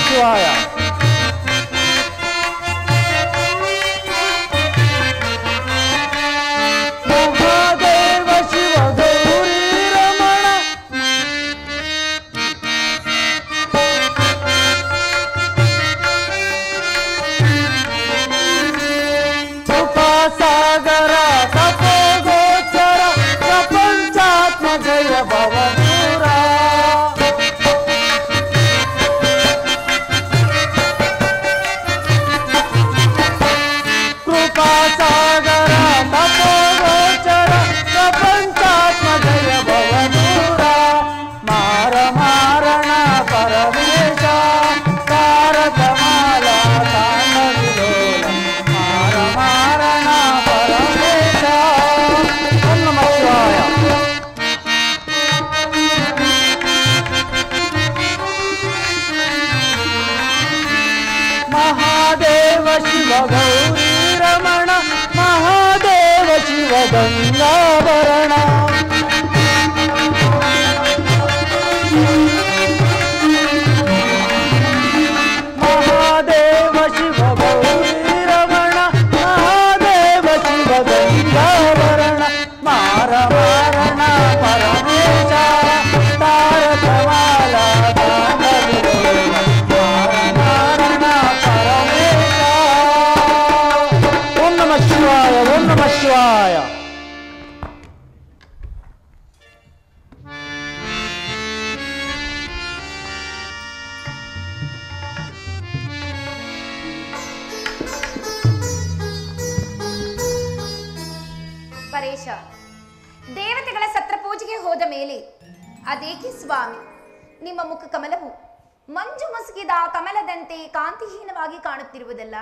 ಶಿವಾಯ. ಮಹಾದೇವ ಶಿವ ಗೌರಿ ರಮಣ ಕೃಪಾಸಾಗರ ತಪೋಗೋಚರ ಪ್ರಪಂಚಾತ್ಮ ಜಯ ಭವದೂರ. ಕೃಪಾಸಾಗರ ತಪೋಗೋಚರ ಪ್ರಪಂಚಾತ್ಮ ಜಯ ಭವದೂರ. ಮಾರ ಮಾರಣ ಪರಮೇಶ ತಾರಕ ಮಾಲ ತಾಂಡ ವಿಲೋಲ. ಮಾರ ಮಾರಣ ಪರಮೇಶ. ಓಂ ನಮಃ ಶಿವಾಯ. ಮಹಾದೇವ ಶಿವ ಗೌರಿ ರಮಣ ಮಹಾದೇವ ಶಿವ ಗಂಗಾಭರಣ. ಮಹಾದೇವ ಶಿವ ಗೌರಿ ರಮಣ ಮಹಾದೇವ ಶಿವ ಗಂಗಾಭರಣ. ಮಾರ ಮಾರಣ ಪರಮೇಶ ತಾರಕ ಮಾಲ ತಾಂಡ ವಿಲೋಲ. ಮಾರ ಮಾರಣ ಪರಮೇಶ. ಓಂ ನಮಃ ಶಿವಾಯ. ಓಂ ನಮಃ ಶಿವಾಯ. ಪರೇಶ, ದೇವತೆಗಳ ಸತ್ರ ಪೂಜೆಗೆ ಹೋದ ಮೇಲೆ ಅದೇಕೆ ಸ್ವಾಮಿ ನಿಮ್ಮ ಮುಖ ಕಮಲವು ಮಂಜು ಮುಸುಕಿದ ಕಮಲದಂತೆ ಕಾಂತಿಹೀನವಾಗಿ ಕಾಣುತ್ತಿರುವುದಲ್ಲ?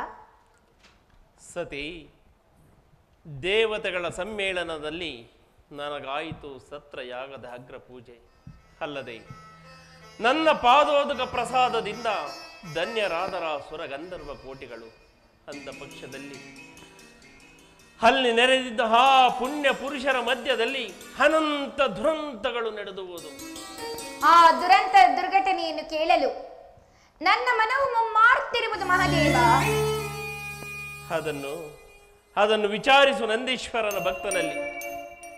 ಸತಿ, ದೇವತೆಗಳ ಸಮ್ಮೇಳನದಲ್ಲಿ ನನಗಾಯಿತು ಸತ್ರಯಾಗದ ಅಗ್ರ ಪೂಜೆ. ಅಲ್ಲದೆ ನನ್ನ ಪಾದೋದಕ ಪ್ರಸಾದದಿಂದ ಧನ್ಯರಾದರ ಸುರಗಂಧರ್ವ ಕೋಟಿಗಳು. ಅಂದ ಪಕ್ಷದಲ್ಲಿ ಅಲ್ಲಿ ನೆರೆದಿದ್ದ ಆ ಪುಣ್ಯ ಪುರುಷರ ಮಧ್ಯದಲ್ಲಿ ಅನಂತ ದುರಂತಗಳು ನಡೆದುವುದು. ಆ ದುರಂತ ದುರ್ಘಟನೆಯನ್ನು ಕೇಳಲು ನನ್ನ ಮನವು ಮುಮ್ಮಾರುತ್ತಿರುವುದು ಮಹಾದೇವ. ಅದನ್ನು ವಿಚಾರಿಸು ನಂದೀಶ್ವರನ ಭಕ್ತನಲ್ಲಿ.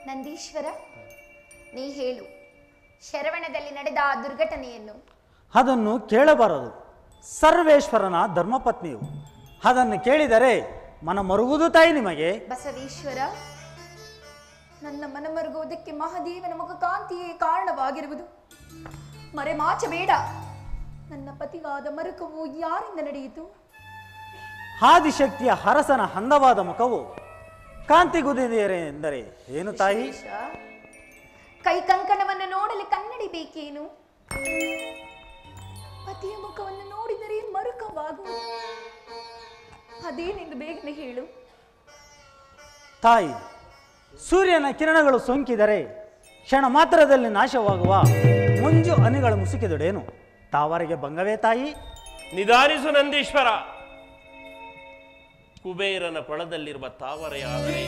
ನಂದೀಶ್ವರ, ನೀ ಹೇಳು, ಶರವಣದಲ್ಲಿ ನಡೆದ ಆ ದುರ್ಘಟನೆಯನ್ನು. ಅದನ್ನು ಕೇಳಬಾರದು. ಸರ್ವೇಶ್ವರನ ಧರ್ಮಪತ್ನಿಯು. ಅದನ್ನು ಕೇಳಿದರೆ ಮನ ಮರುಗುವುದು ತಾಯಿ ನಿಮಗೆ. ಬಸವೇಶ್ವರ, ನನ್ನ ಮನ ಮರುಗುವುದಕ್ಕೆ ಮಹಾದೇವನ ಮುಖ ಕಾಂತಿಯೇ ಕಾರಣವಾಗಿರುವುದು. ಮರೆಮಾಚಬೇಡ. ನನ್ನ ಪತಿವಾದ ಮರುಕವು ಯಾರಿಂದ ನಡೆಯಿತು? ಆದಿಶಕ್ತಿಯ ಹರಸನ ಹಂದವಾದ ಮುಖವು ಕಾಂತಿಗುದಿದೆಯರೆ ಎಂದರೆ ಏನು ತಾಯಿ? ಕೈ ಕಂಕಣವನ್ನು ನೋಡಲು ಕನ್ನಡಿ ಬೇಕೇನು? ಪತಿಯ ಮುಖವನ್ನು ನೋಡಿದರೆ ಮರುಕವಾಗುವುದು. ಅದೇನೆಂದು ಬೇಗನೆ ಹೇಳು ತಾಯಿ. ಸೂರ್ಯನ ಕಿರಣಗಳು ಸೋಂಕಿದರೆ ಕ್ಷಣ ಮಾತ್ರದಲ್ಲಿ ನಾಶವಾಗುವ ಮುಂಜು ಹನಿಗಳು ಮುಸುಕಿದೊಡೇನು ತಾವರಿಗೆ ಭಂಗವೇ ತಾಯಿ? ನಿಧಾನಿಸು ನಂದೀಶ್ವರ. ಕುಬೇರನ ಕೊಳದಲ್ಲಿರುವ ತಾವರೆಯಾದರೆ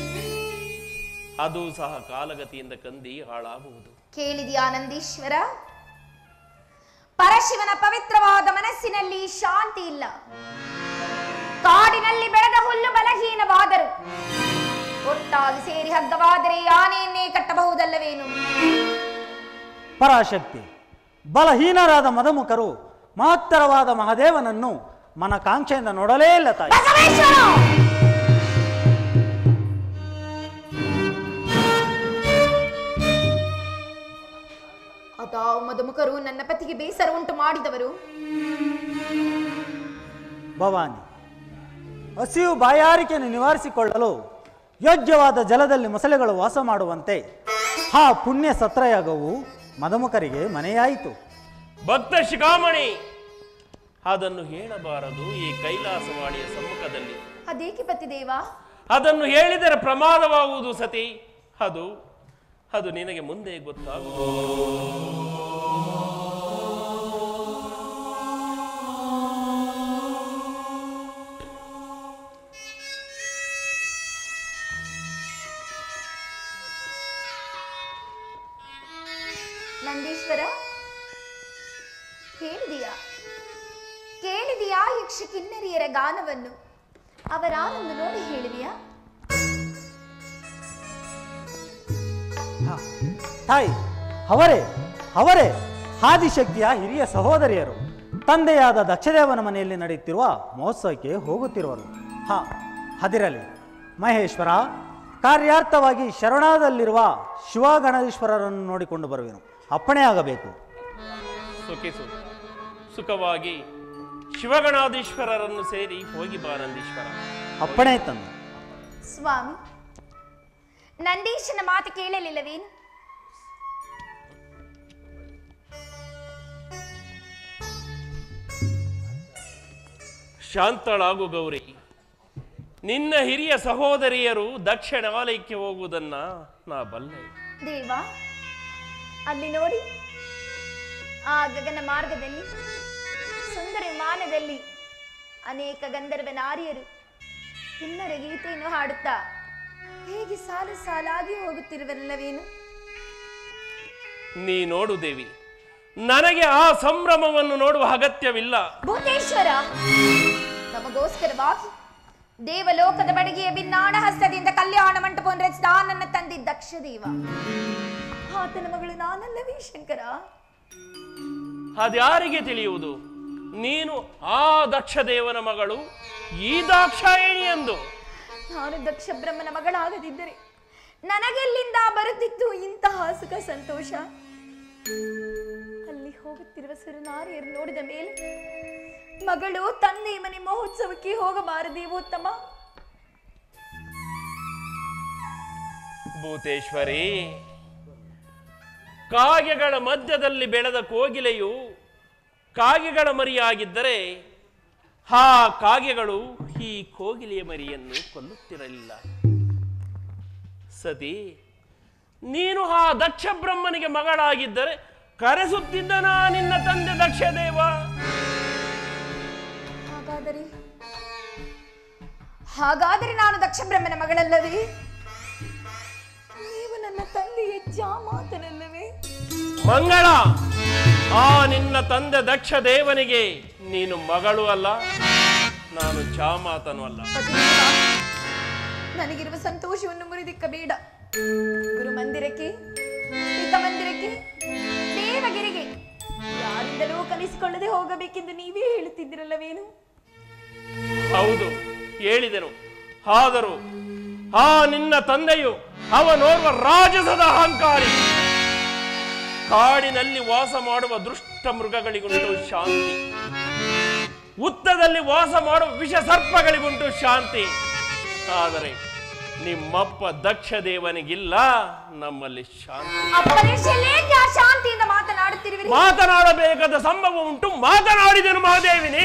ಅದು ಸಹ ಕಾಲಗತಿಯಿಂದ ಕಂದಿ ಹಾಳಾಗುವುದು. ಕೇಳಿದೆಯಾ ನಂದೀಶ್ವರ? ಪರಶಿವನ ಪವಿತ್ರವಾದ ಮನಸ್ಸಿನಲ್ಲಿ ಶಾಂತಿ ಇಲ್ಲ. ಕಾಡಿನಲ್ಲಿ ಬೆಳೆದ ಹುಲ್ಲು ಬಲಹೀನವಾದರು ಒಟ್ಟಾಗಿ ಸೇರಿ ಹಗ್ಗವಾದರೆ ಆನೆಯನ್ನೇ ಕಟ್ಟಬಹುದಲ್ಲವೇನು? ಪರಾಶಕ್ತಿ, ಬಲಹೀನರಾದ ಮದಮುಖರು ಮಹತ್ತರವಾದ ಮಹಾದೇವನನ್ನು ಮನಕಾಂಕ್ಷೆಯಿಂದ ನೋಡಲೇ ಇಲ್ಲ ತಾಯಿ. ಅದಾವ ಮದಮುಖರು ನನ್ನ ಪತಿಗೆ ಬೇಸರ ಉಂಟು ಮಾಡಿದವರು. ಭವಾನಿ, ಹಸಿವು ಬಾಯಾರಿಕೆಯನ್ನು ನಿವಾರಿಸಿಕೊಳ್ಳಲು ಯೋಗ್ಯವಾದ ಜಲದಲ್ಲಿ ಮೊಸಳೆಗಳು ವಾಸ ಮಾಡುವಂತೆ ಆ ಪುಣ್ಯ ಸತ್ರಯಾಗವು ಮದಮುಖರಿಗೆ ಮನೆಯಾಯಿತು. ಭಕ್ತ ಶಿಖಾಮಣಿ, ಅದನ್ನು ಹೇಳಬಾರದು ಈ ಕೈಲಾಸವಾಣಿಯ ಸಮ್ಮುಖದಲ್ಲಿ. ಅದೇಕೆ ಪತಿದೇವ? ಅದನ್ನು ಹೇಳಿದರೆ ಪ್ರಮಾದವಾಗುವುದು ಸತಿ. ಅದು ನಿನಗೆ ಮುಂದೆ ಗೊತ್ತಾಗುವುದು. ನಂದೀಶ್ವರ, ಹೇಳಿದೀಯಾ? ಕೇಳಿದೆಯಾ ಯಕ್ಷ ಕಿನ್ನರಿಯರ ಗಾನವನ್ನು? ಅವರಾನೊಂದು ನೋಡಿ ಹೇಳುವಿಯಾ? ತಾಯಿ, ಅವರೇ ಅವರೇ ಆದಿಶಕ್ತಿಯ ಹಿರಿಯ ಸಹೋದರಿಯರು. ತಂದೆಯಾದ ದಕ್ಷದೇವನ ಮನೆಯಲ್ಲಿ ನಡೆಯುತ್ತಿರುವ ಮಹೋತ್ಸವಕ್ಕೆ ಹೋಗುತ್ತಿರುವರು. ಅದಿರಲಿ ಮಹೇಶ್ವರ, ಕಾರ್ಯಾರ್ಥವಾಗಿ ಶರಣಾದಲ್ಲಿರುವ ಶಿವಗಣೇಶ್ವರರನ್ನು ನೋಡಿಕೊಂಡು ಬರುವೆನು. ಅಪ್ಪಣೆ ಆಗಬೇಕು. ಸುಖಿಸು, ಸುಖವಾಗಿ ಶಿವಗಣಾಧೀಶ್ವರರನ್ನು ಸೇರಿ ಹೋಗಿ ಬಾ ನಂದೀಶ್ವರ. ಅಪ್ಪಣೆ ತಂದೆ. ಸ್ವಾಮಿ, ನಂದೀಶನ ಮಾತು ಕೇಳಲಿಲ್ಲವೇನು? ಶಾಂತಳಾಗು ಗೌರಿ. ನಿನ್ನ ಹಿರಿಯ ಸಹೋದರಿಯರು ದಕ್ಷಿಣಾಲಯಕ್ಕೆ ಹೋಗುವುದನ್ನ ನಾ ಬಲ್ಲೆ. ದೇವ, ಅಲ್ಲಿ ನೋಡಿ, ಆ ಗಗನ ಮಾರ್ಗದಲ್ಲಿ ಸುಂದರ ವಿಮಾನದಲ್ಲಿ ಅನೇಕ ಗಂಧರ್ವ ನಾರಿಯರು ಕಿನ್ನರ ಗೀತೆಯನ್ನು ಹಾಡುತ್ತಾ ಹೇಗೆ ಸಾಲು ಸಾಲಾಗಿ ಹೋಗುತ್ತಿರುವಲ್ಲವೇನು? ನೀ ನೋಡು ದೇವಿ, ನನಗೆ ಆ ಸಂಭ್ರಮವನ್ನು ನೋಡುವ ಅಗತ್ಯವಿಲ್ಲ. ಭೂತೇಶ್ವರ, ನಮಗೋಸ್ಕರವಾಗಿ ದೇವಲೋಕದ ಬಡಗಿಯ ಭಿನ್ನಾಣ ಹಸ್ತದಿಂದ ಕಲ್ಯಾಣ ಮಂಟಪವನ್ನು ರಚಿಸಿದ ನನ್ನ ತಂದೆ ದಕ್ಷದೇವ. ಆತನ ಮಗಳು ನಾನಲ್ಲವೇ ಶಂಕರ? ಅದ್ಯಾರಿಗೆ ತಿಳಿಯುವುದು? ನೀನು ಆ ದಕ್ಷದೇವನ ಮಗಳು, ಈ ದಾಕ್ಷಾಯಣಿ ಎಂದು. ನಾನು ದಕ್ಷ ಬ್ರಹ್ಮನ ಮಗಳಾಗದಿದ್ದರೆ ನನಗೆಲ್ಲಿಂದ ಬರುತ್ತಿತ್ತು ಇಂತಹ ಸುಖ ಸಂತೋಷ? ಅಲ್ಲಿ ಹೋಗುತ್ತಿರುವ ಸುರನಾರಿಯರು ನೋಡಿದ ಮೇಲೆ ಮಗಳು ತಂದೆ ಮನೆ ಮಹೋತ್ಸವಕ್ಕೆ ಹೋಗಬಾರದೇವೋ ತಮ್ಮ? ಭೂತೇಶ್ವರಿ, ಕಾಗೆಗಳ ಮಧ್ಯದಲ್ಲಿ ಬೆಳೆದ ಕೋಗಿಲೆಯು ಕಾಗೆಗಳ ಮರಿಯಾಗಿದ್ದರೆ ಆ ಕಾಗೆಗಳು ಈ ಕೋಗಿಲೆಯ ಮರಿಯನ್ನು ಕೊಲ್ಲುತ್ತಿರಲಿಲ್ಲ. ಸತಿ, ನೀನು ಆ ದಕ್ಷ ಬ್ರಹ್ಮನಿಗೆ ಮಗಳಾಗಿದ್ದರೆ ಕರೆಸುತ್ತಿದ್ದನ ನಿನ್ನ ತಂದೆ ದಕ್ಷದೇವ. ಹಾಗಾದರೆ ನಾನು ದಕ್ಷ ಬ್ರಹ್ಮನ ಮಗಳಲ್ಲವೇ? ನೀವು ನನ್ನ ತಂದೆಯ ಜಾಮಾತನಲ್ಲವೇ? ಮಂಗಳ, ಆ ನಿನ್ನ ತಂದೆ ದಕ್ಷ ದೇವನಿಗೆ ನೀನು ಮಗಳು ಅಲ್ಲ, ನಾನು ಜಾಮಾತನು ಅಲ್ಲ. ನನಗಿರುವ ಸಂತೋಷವನ್ನು ಮುರಿದಿಕ್ಕಬೇಡ. ಗುರು ಮಂದಿರಕ್ಕೆ, ಪಿತ ಮಂದಿರಕ್ಕೆ, ದೇವಗಿರಿಗೆ ಯಾರಿಂದಲೂ ಕಲಿಸಿಕೊಳ್ಳದೆ ಹೋಗಬೇಕೆಂದು ನೀವೇ ಹೇಳುತ್ತಿದ್ದಿರಲ್ಲವೇನು? ಹೌದು, ಹೇಳಿದೆನು. ಆದರೂ ಆ ನಿನ್ನ ತಂದೆಯು ಅವನೋರ್ವ ರಾಜಸದ ಅಹಂಕಾರಿ. ಕಾಡಿನಲ್ಲಿ ವಾಸ ಮಾಡುವ ದುಷ್ಟ ಮೃಗಗಳಿಗುಂಟು ಶಾಂತಿ, ಉತ್ತದಲ್ಲಿ ವಾಸ ಮಾಡುವ ವಿಷ ಸರ್ಪಗಳಿಗುಂಟು ಶಾಂತಿ. ಆದರೆ ನಿಮ್ಮಪ್ಪ ದಕ್ಷ ದೇವನಿಗಿಲ್ಲ ನಮ್ಮಲ್ಲಿ ಶಾಂತಿ. ಶಾಂತಿಯಿಂದ ಮಾತನಾಡುತ್ತಿರುವಿರಿ? ಮಾತನಾಡಬೇಕಾದ ಸಂಭವ ಉಂಟು, ಮಾತನಾಡಿದನು ಮಹಾದೇವಿನಿ.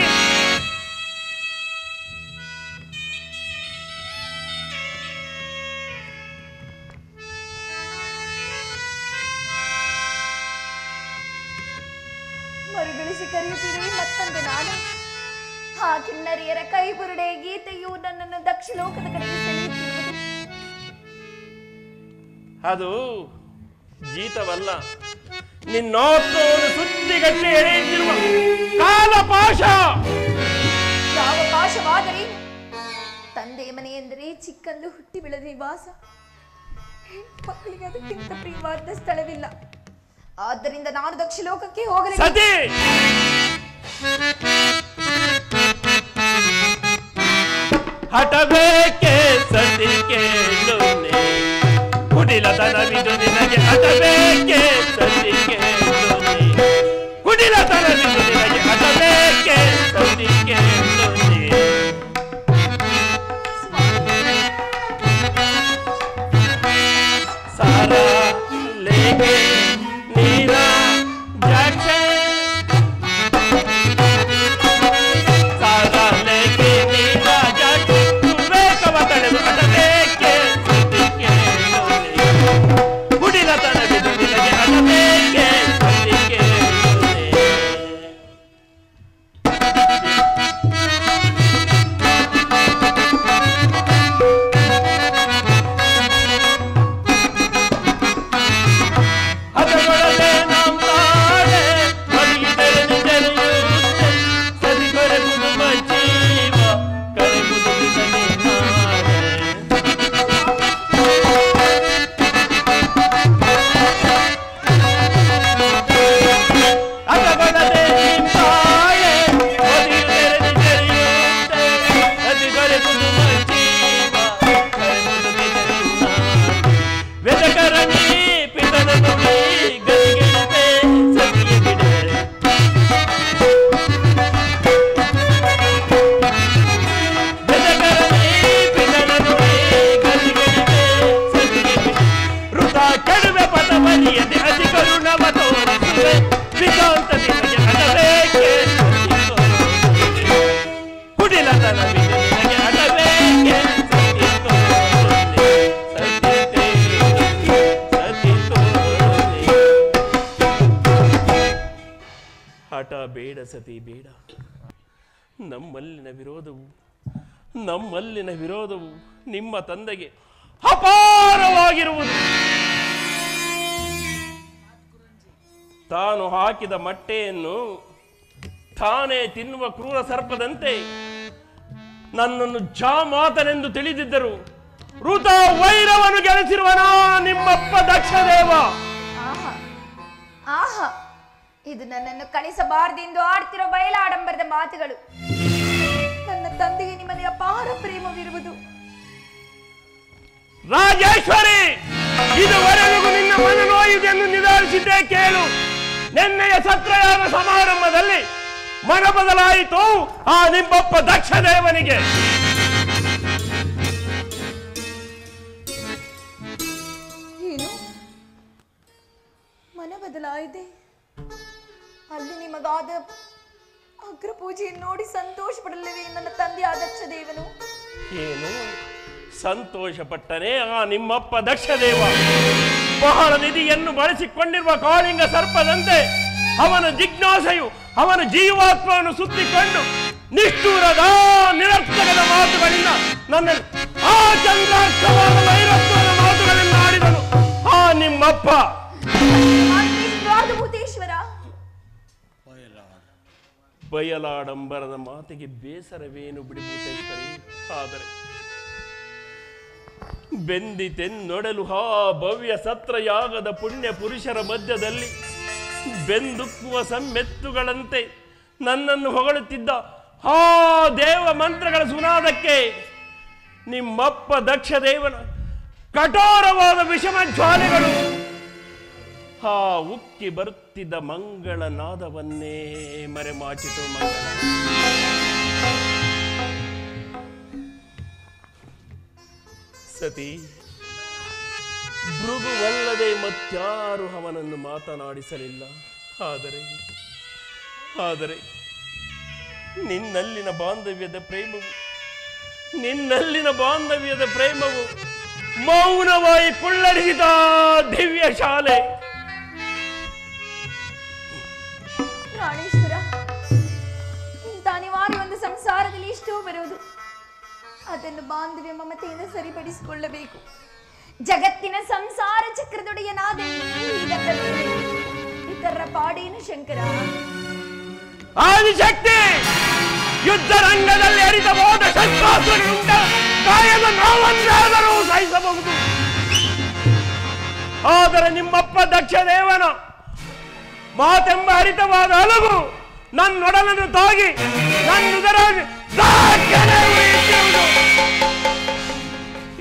ಮರುಗಳಿಸಿ ಕರೆಯುತ್ತಿದೆ ಮತ್ತೊಂದು ನಾನು. ಆ ಕಿನ್ನರಿಯರ ಕೈ ಬುರುಡೆ ಗೀತೆಯು ನನ್ನನ್ನು ದಕ್ಷ ಲೋಕದ ಕಡೆಗೆ ಸೆಳೆಯುತ್ತಿರುವುದು. ಅದು ಗೀತವಲ್ಲ, ನಿನ್ನೋತ್ಸವವನ್ನು ಸುದ್ದಿಗಟ್ಟಿ ಎಳೆಯುತ್ತಿರುವ ಕಾಲಪಾಶ. ಯಾವ ಪಾಶವಾದರೆ? ತಂದೆಯ ಮನೆ ಎಂದರೆ ಚಿಕ್ಕಂದು ಹುಟ್ಟಿ ಬೆಳೆದ ನಿವಾಸ. ಮಕ್ಕಳಿಗೆ ಅದಕ್ಕಿಂತ ಪ್ರಿಯವಾದ ಸ್ಥಳವಿಲ್ಲ. ಆದ್ದರಿಂದ ನಾನು ದಕ್ಷ ಲೋಕಕ್ಕೆ ಹೋಗಲಿ. ಸತಿ, ಹಠಬೇಕೆ ಸತಿ ಕೇಳುನೆ, ಕುಡಿಲತನವಿದು ನಿನಗೆ ಹಠಬೇಕೆ ಸತಿ ಕೇಳುನೆ, ಕುಡಿಲತನವಿದು ನಿನಗೆ ಹಠಬೇಕೆ ಸತಿ ಕೇಳುನೆ. ಸಾರ ಲೇಗೆ ನೀರ ಜಾಕ್ಷೆ, ಸಾರ ಲೇಗೆ ನೀರ ಜಾಕ್ಷೆ, ವಿವೇಕವ ತಳೆದು ಹಠಬೇಕೆ ಸತಿ ಕೇಳುನೆ, ಕುಡಿಲತನವಿದು ನಿನಗೆ ಹಠಬೇಕೆ ಸತಿ ಕೇಳುನೆ. ಹಠಗೊಳ್ಳದೆ ನಮ್ಮ ತಾಳೆ, ಬದಿಗಿದರೆ ನಿಜರಿಯುತ್ತೆ, ಸದಿ ಕೊರೆಗುವುದು ನಮ್ಮಲ್ಲಿನ ವಿರೋಧವು ನಿಮ್ಮ ತಂದೆಗೆ ಅಪಾರವಾಗಿರುವುದು. ತಾನು ಹಾಕಿದ ಮೊಟ್ಟೆಯನ್ನು ತಾನೇ ತಿನ್ನುವ ಕ್ರೂರ ಸರ್ಪದಂತೆ ನನ್ನನ್ನು ಜಾಮಾತನೆಂದು ತಿಳಿದಿದ್ದರು ಋತ ವೈರವನ್ನು ಗೆಲ್ಲಿಸಿರುವನಾ ನಿಮ್ಮಪ್ಪ ದಕ್ಷದೇವ. ಆಹಾ, ಇದು ನನ್ನನ್ನು ಕಳಿಸಬಾರದೆಂದು ಆಡ್ತಿರೋ ಬಯಲಾಡಂಬರದ ಮಾತುಗಳು. ನನ್ನ ತಂದೆಗೆ ನಿಮ್ಮನೆ ಅಪಾರ ಪ್ರೇಮವಿರುವುದು. ರಾಜೇಶ್ವರಿ, ಇದುವರೆಗೂ ನಿನ್ನ ಮನನೋಯುವುದನ್ನು ನಿಧಾನಿಸಿದ್ದೇ ಕೇಳು. ನಿನ್ನೆಯ ಸತ್ರಯಾಗ ಸಮಾರಂಭದಲ್ಲಿ ಮನ ಬದಲಾಯಿತು ಆ ನಿಮ್ಮಪ್ಪ ದಕ್ಷದೇವನಿಗೆ. ಏನು ಮನ ಬದಲಾಯಿದೆ? ಅಲ್ಲಿ ನಿಮಗಾದ ಅಗ್ರ ಪೂಜೆಯನ್ನು ನೋಡಿ ಸಂತೋಷ ಪಡಲಿವೆ ನನ್ನ ತಂದೆ ಆ ದಕ್ಷದೇವನು? ಏನು ಸಂತೋಷ ಪಟ್ಟನೆ ಆ ನಿಮ್ಮಪ್ಪ ದಕ್ಷದೇವ? ಬಹಳ ನಿಧಿಯನ್ನು ಬಳಸಿಕೊಂಡಿರುವ ಕಾಳಿಂಗ ಸರ್ಪದಂತೆ ಅವನ ಜಿಜ್ಞಾಸೆಯು ಅವನ ಜೀವಾತ್ಮವನ್ನು ಸುತ್ತಿಕೊಂಡು ನಿಷ್ಠೂರದ ನಿರರ್ಥಕದ ಮಾತುಗಳಿಂದ ನನ್ನ ಆ ಚಂದ್ರಾರ್ಥವಾದ ವೈರತ್ವದ ಮಾತುಗಳನ್ನು ಆಡಿದನು ಆ ನಿಮ್ಮಪ್ಪ. ಭೂತೇಶ್ವರ, ಬಯಲಾಡಂಬರದ ಮಾತಿಗೆ ಬೇಸರವೇನು ಬಿಡಿ ಭೂತೇಶ್ವರಿ. ಆದರೆ ಬೆಂದಿತೆನ್ನೊಡಲು ಆ ಭವ್ಯ ಸತ್ರಯಾಗದ ಪುಣ್ಯ ಪುರುಷರ ಮಧ್ಯದಲ್ಲಿ ಬೆಂದುಕ್ಕುವ ಸಮ್ಮೆತ್ತುಗಳಂತೆ ನನ್ನನ್ನು ಹೊಗಳುತ್ತಿದ್ದ ಆ ದೇವ ಮಂತ್ರಗಳ ಸುನಾದಕ್ಕೆ ನಿಮ್ಮಪ್ಪ ದಕ್ಷದೇವನ ಕಠೋರವಾದ ವಿಷಮ ಜ್ವಾಲೆಗಳು ಆ ಉಕ್ಕಿ ಬರುತ್ತಿದ್ದ ಮಂಗಳ ನಾದವನ್ನೇ ಮರೆಮಾಚಿತು. ಮಂಗಳ ಸತಿ ಭೃಗುವಲ್ಲದೆ ಮತ್ಯಾರು ಅವನನ್ನು ಮಾತನಾಡಿಸಲಿಲ್ಲ. ಆದರೆ ನಿನ್ನಲ್ಲಿನ ಬಾಂಧವ್ಯದ ಪ್ರೇಮವು ಮೌನವಾಗಿ ಕುಳ್ಳರಿಸಿದ ದಿವ್ಯ ಶಾಲೆ. ಪ್ರಾಣೇಶ್ವರ, ಇಂಥ ಅನಿವಾರ್ಯ ಒಂದು ಸಂಸಾರದಲ್ಲಿ ಇಷ್ಟೋ ಬರುವುದು. ಅದನ್ನು ಬಾಂಧವ್ಯ ಮಮತೆಯಿಂದ ಸರಿಪಡಿಸಿಕೊಳ್ಳಬೇಕು. ಜಗತ್ತಿನ ಸಂಸಾರ ಚಕ್ರದೊಡೆಯನಾದ ಇತರ ಪಾಡೇನು ಶಂಕರ? ಆದಿಶಕ್ತಿ ಯುದ್ಧ ರಂಗದಲ್ಲಿ ಹರಿತವಾದ ಶಸ್ತ್ರಾಸ್ತ್ರಗಳಿಂದ ಕಾಯದ ನಾವನ್ನಾದರೂ ಸಹಿಸಬಹುದು. ಆದರೆ ನಿಮ್ಮಪ್ಪ ದಕ್ಷದೇವನ ಮಾತೆಂಬ ಹರಿತವಾದ ಅಲಗು ನನ್ನೊಡಲನ್ನು ತಾಗಿ ನನ್ನುದರ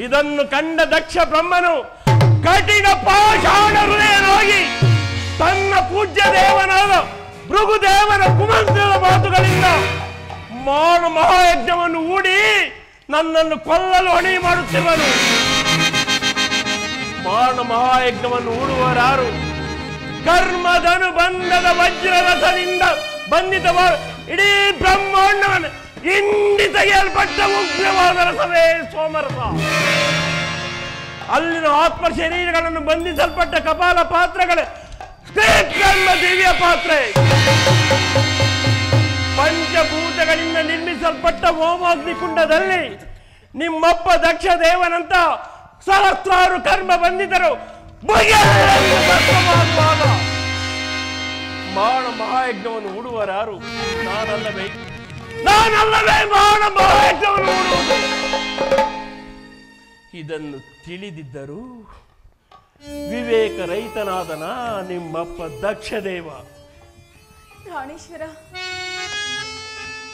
ಇದನ್ನು ಕಂಡ ದಕ್ಷ ಬ್ರಹ್ಮನು ಕಠಿಣ ಪಾಷಾಣ ಹೃದಯನಾಗಿ ತನ್ನ ಪೂಜ್ಯ ದೇವನಾದ ಭೃಗುದೇವನ ಕುಮಂತ್ರದ ಮಾತುಗಳಿಂದ ಮಾನ ಮಹಾಯಜ್ಞವನ್ನು ಹೂಡಿ ನನ್ನನ್ನು ಕೊಲ್ಲಲು ಹೊಣೆ ಮಾಡುತ್ತಿರುವನು. ಮಾನ ಮಹಾಯಜ್ಞವನ್ನು ಹೂಡುವರಾರು ಕರ್ಮದನುಬಂಧದ ವಜ್ರರಥದಿಂದ ಬಂಧಿತವಾದ ಇಡೀ ಬ್ರಹ್ಮಾಂಡವನ್ನು ಹಿಂಡಿ ತೆಗೆಯಲ್ಪಟ್ಟ ಉಗ್ರವಾದ ರಸವೇ ಸೋಮರಸ. ಅಲ್ಲಿನ ಆತ್ಮ ಶರೀರಗಳನ್ನು ಬಂಧಿಸಲ್ಪಟ್ಟ ಕಪಾಲ ಪಾತ್ರಗಳೇ ದಿವ್ಯ ಪಾತ್ರೆ. ಪಂಚಭೂತಗಳಿಂದ ನಿರ್ಮಿಸಲ್ಪಟ್ಟ ಹೋಮಾಗ್ನಿ ಕುಂಡದಲ್ಲಿ ನಿಮ್ಮಪ್ಪ ದಕ್ಷ ದೇವನಂತ ಸಹಸ್ರಾರು ಕರ್ಮ ಬಂಧಿತರು ಮಾನ ಮಹಾಯಜ್ಞವನ್ನು ಹೂಡುವರಾರು ನಾನಲ್ಲವೇ ಮಾನ ಮಹಾಯಜ್ಞವನ್ನು ಹೂಡುವುದು. ಇದನ್ನು ತಿಳಿದಿದ್ದರೂ ವಿವೇಕ ರಹಿತನಾದ ನಿಮ್ಮಪ್ಪ ದಕ್ಷದೇವ. ಪ್ರಾಣೇಶ್ವರ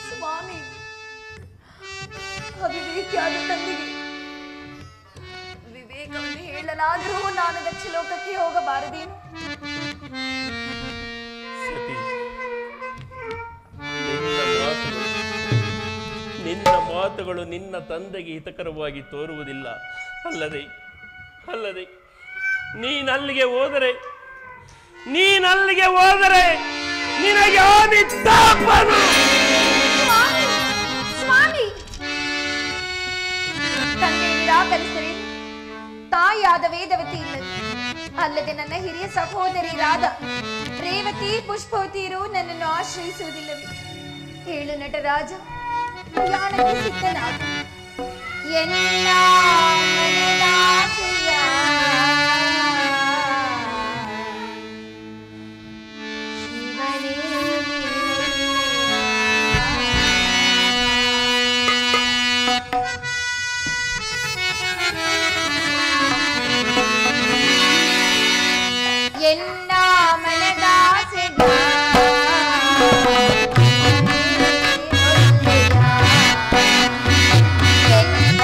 ಸ್ವಾಮಿ, ಅವಿವೇಕಿಯಾದ ತಂದೆಗೆ ವಿವೇಕವನ್ನು ಹೇಳಲಾದರೂ ನಾನು ದಕ್ಷ ಲೋಕಕ್ಕೆ ಹೋಗಬಾರದೇನು? ನಿನ್ನ ಮಾತುಗಳು ನಿನ್ನ ತಂದೆಗೆ ಹಿತಕರವಾಗಿ ತೋರುವುದಿಲ್ಲ. ಅಲ್ಲದೆ ನೀನಲ್ಲಿಗೆ ಹೋದರೆ ನಿನಗೆ ಆದಿತ್ತಾಪನು. ಸ್ವಾಮಿ, ತಂದೆ ನಿರಾಕರಿಸರೆ ತಾಯಿಯಾದ ವೇದವತಿ ಅಲ್ಲದೆ ನನ್ನ ಹಿರಿಯ ಸಹೋದರಿಯರಾದ ರೇವತಿ ಪುಷ್ಪವತಿಯರು ನನ್ನನ್ನು ಆಶ್ರಯಿಸುವುದಿಲ್ಲವೇ? ಹೇಳು ನಟರಾಜ, ಪ್ರಯಾಣಕ್ಕೆ ಸಿದ್ಧನಾದ ಎನ್ನ ಮನದಾಸೆಯ ಶಿವನೇ ಎನ್ನ ಮನದಾಸೆಯ ಎನ್ನ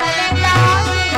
ಮನದಾಸೆಯ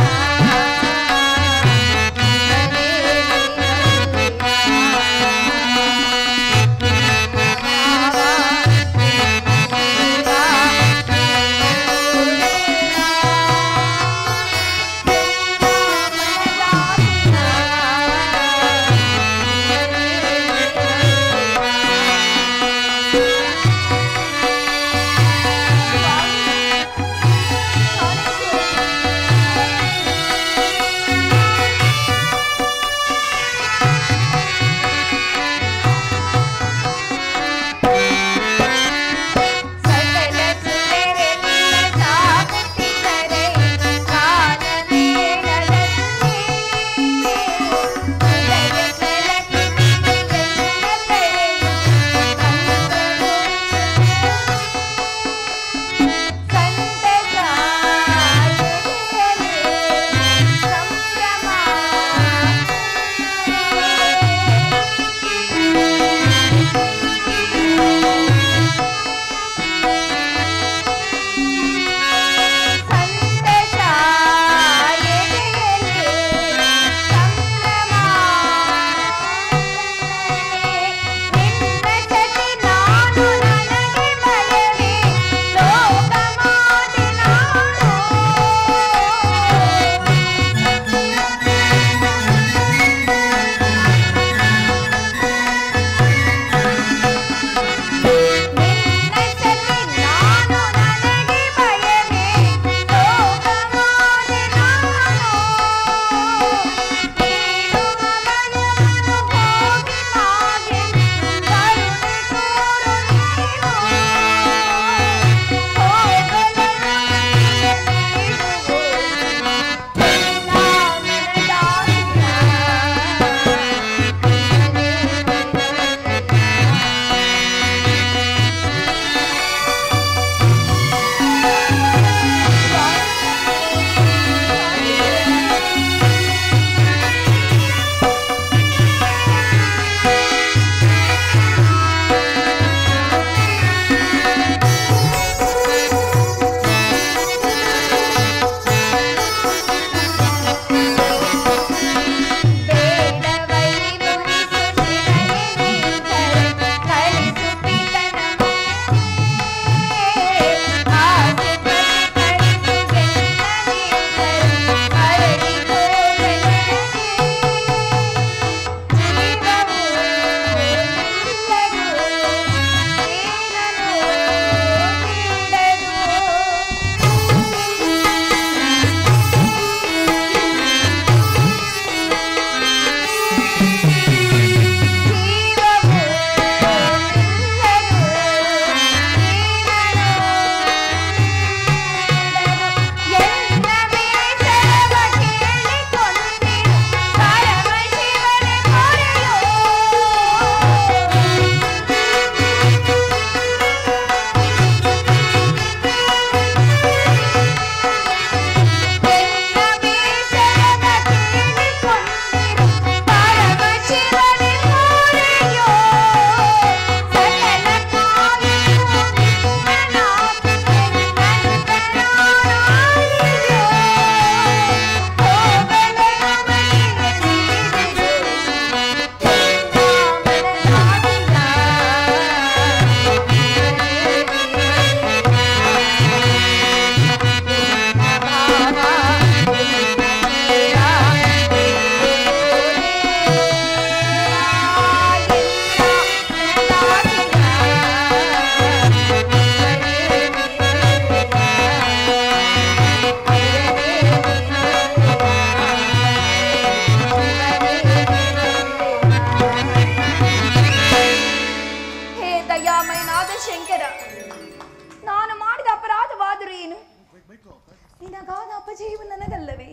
ರಾಜ್ಯವು ನನಗಲ್ಲವೇ?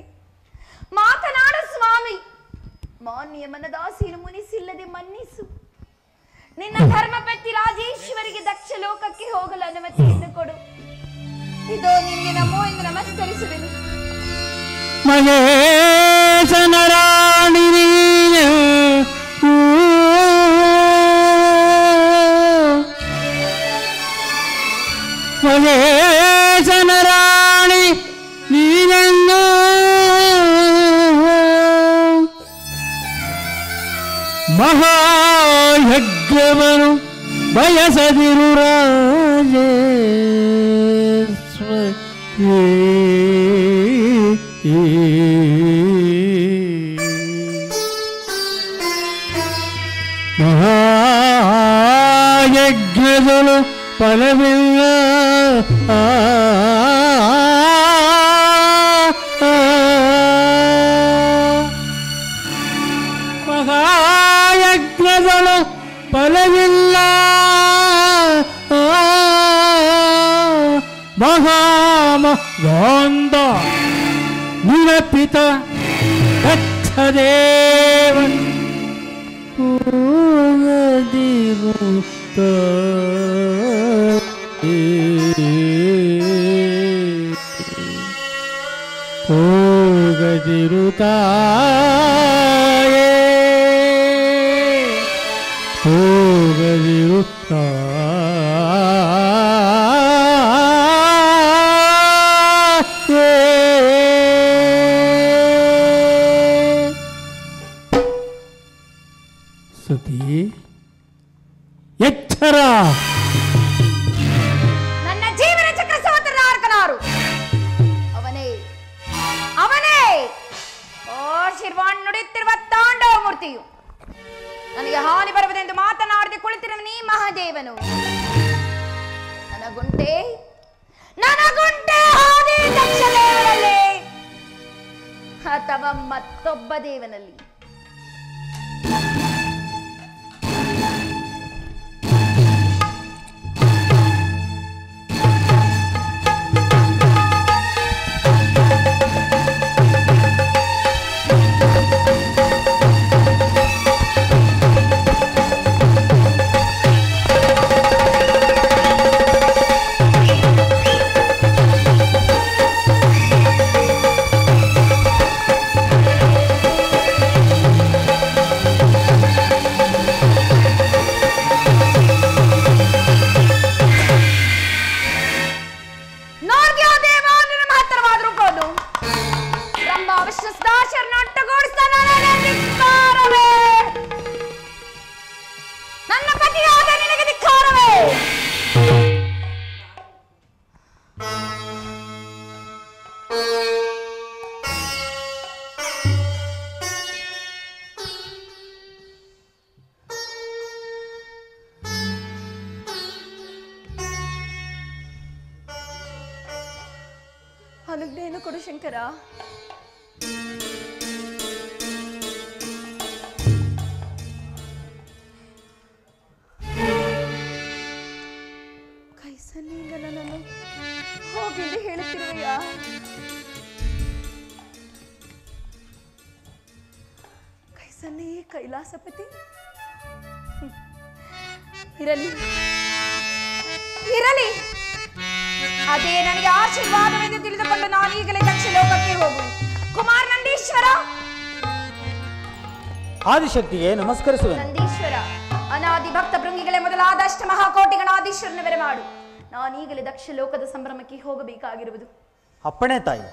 ಮಾತನಾಡು ಸ್ವಾಮಿ. ಮಾನ್ಯ ಮನದಾಸೀನು ಮುನಿಸಿಲ್ಲದೆ ಮನ್ನಿಸು. ನಿನ್ನ ಧರ್ಮಪತಿ ರಾಜೇಶ್ವರಿಗೆ ದಕ್ಷ ಲೋಕಕ್ಕೆ ಹೋಗಲು ಅನುಮತಿಯನ್ನು ಕೊಡು. ಇದೋ ನಿನಗೆ ನಮೋ ಎಂದು ನಮಸ್ಕರಿಸುವೆನು. ಮಹೇಶನ ರಾಣಿ ಮಹೇಶನ ರಾಣಿ ನೀನನ್ನು ಮಹಾಯಜ್ಞವನು ಬಯಸದಿರು ರಾಜೇಶ್ವರಿ. ಮಹಾಯಜ್ಞಗಳು ಫಲವಿಲ್ಲ, ಮಹಾಯಜ್ಞಗಳು ಫಲವಿಲ್ಲ, ಮಹಾಮಗಾಂಧ ನಿರಪಿತ ದಕ್ಷದೇವ ಹೋಗದಿರುತ್ತ ಹೋಗದಿರುತ್ತ ಸತಿ ಎಚ್ಚರ. ನನ್ನ ಜೀವನ ಚಕ್ರ ಸಮತರಾರ್ಕನಾರು ಅವನೇ ಅವನೇ. ಓ ಶಿರ್ವಾಣ್ ನುಡಿಯುತ್ತಿರುವ ತಾಂಡವ ಮೂರ್ತಿಯು ನನಗೆ ಹಾನಿ ಬರುವುದೆಂದು ಮಾತನಾಡದೆ ಕುಳಿತಿರುವ ನೀ ಮಹಾದೇವನು. ನನಗುಂಟೆ ಹಾದಿ ದಕ್ಷ ದೇವನಲ್ಲಿ ಅಥವಾ ಮತ್ತೊಬ್ಬ ದೇವನಲ್ಲಿ. ಅನುಜ್ಞೆಯನ್ನು ಕೊಡು ಶಂಕರ. ಕೈಸನ್ನಿಂದ ನನ್ನನ್ನು ಹೋಗೆಂದು ಹೇಳುತ್ತಿರುವೆಯಾ? ಕೈಸನ್ನಿಯೇ ಕೈಲಾಸಪತಿ. ಇರಲಿ ಇರಲಿ, ಅದೇ ನನಗೆ ಆಶೀರ್ವಾದವೆಂದು ತಿಳಿದುಕೊಂಡು ನಾನು ಈಗಲೇ ದಕ್ಷ ಲೋಕಕ್ಕೆ ಹೋಗುವೆ. ಕುಮಾರ ನಂದೀಶ್ವರ. ಆದಿಶಕ್ತಿಗೆ ನಮಸ್ಕರಿಸುವೆ. ನಂದೀಶ್ವರ, ಅನಾದಿ ಭಕ್ತ ಭೃಂಗಿಗಳೇ ಮೊದಲಾದ ಅಷ್ಟ ಮಹಾಕೋಟಿಗಣಾದೀಶ್ವರನ ಬೆರೆ ಮಾಡು. ನಾನು ಈಗಲೇ ದಕ್ಷ ಲೋಕದ ಸಂಭ್ರಮಕ್ಕೆ ಹೋಗಬೇಕಾಗಿರುವುದು. ಅಪ್ಪಣೆ ತಾಯಿ.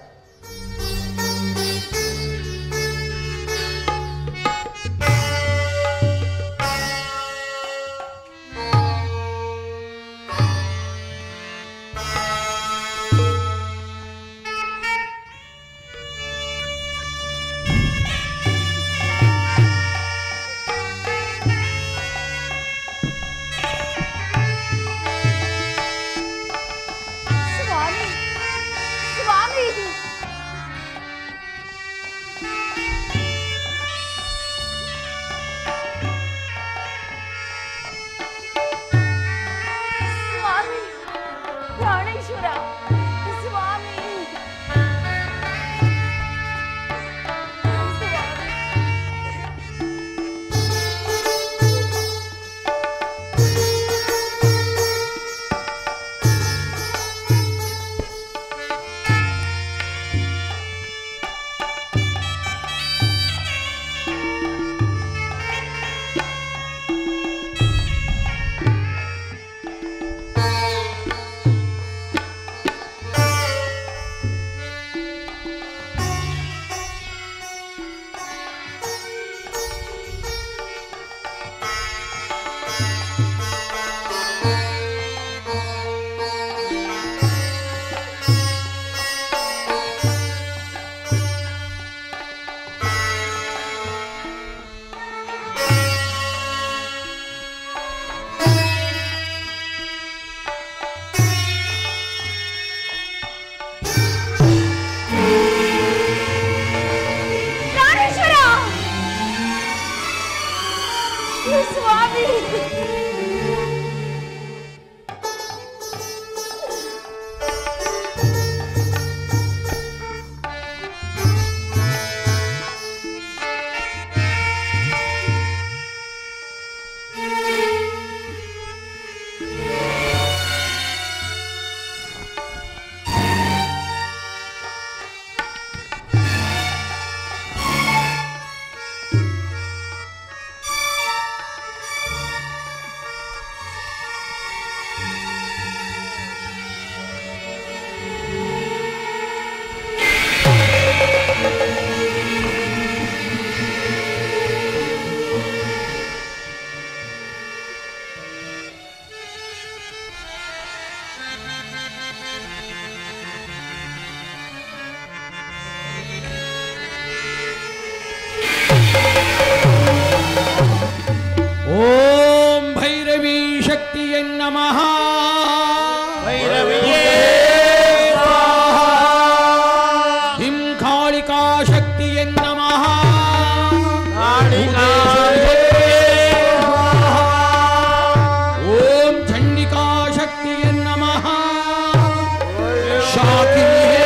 ಶಾಕಿನಿಯೇ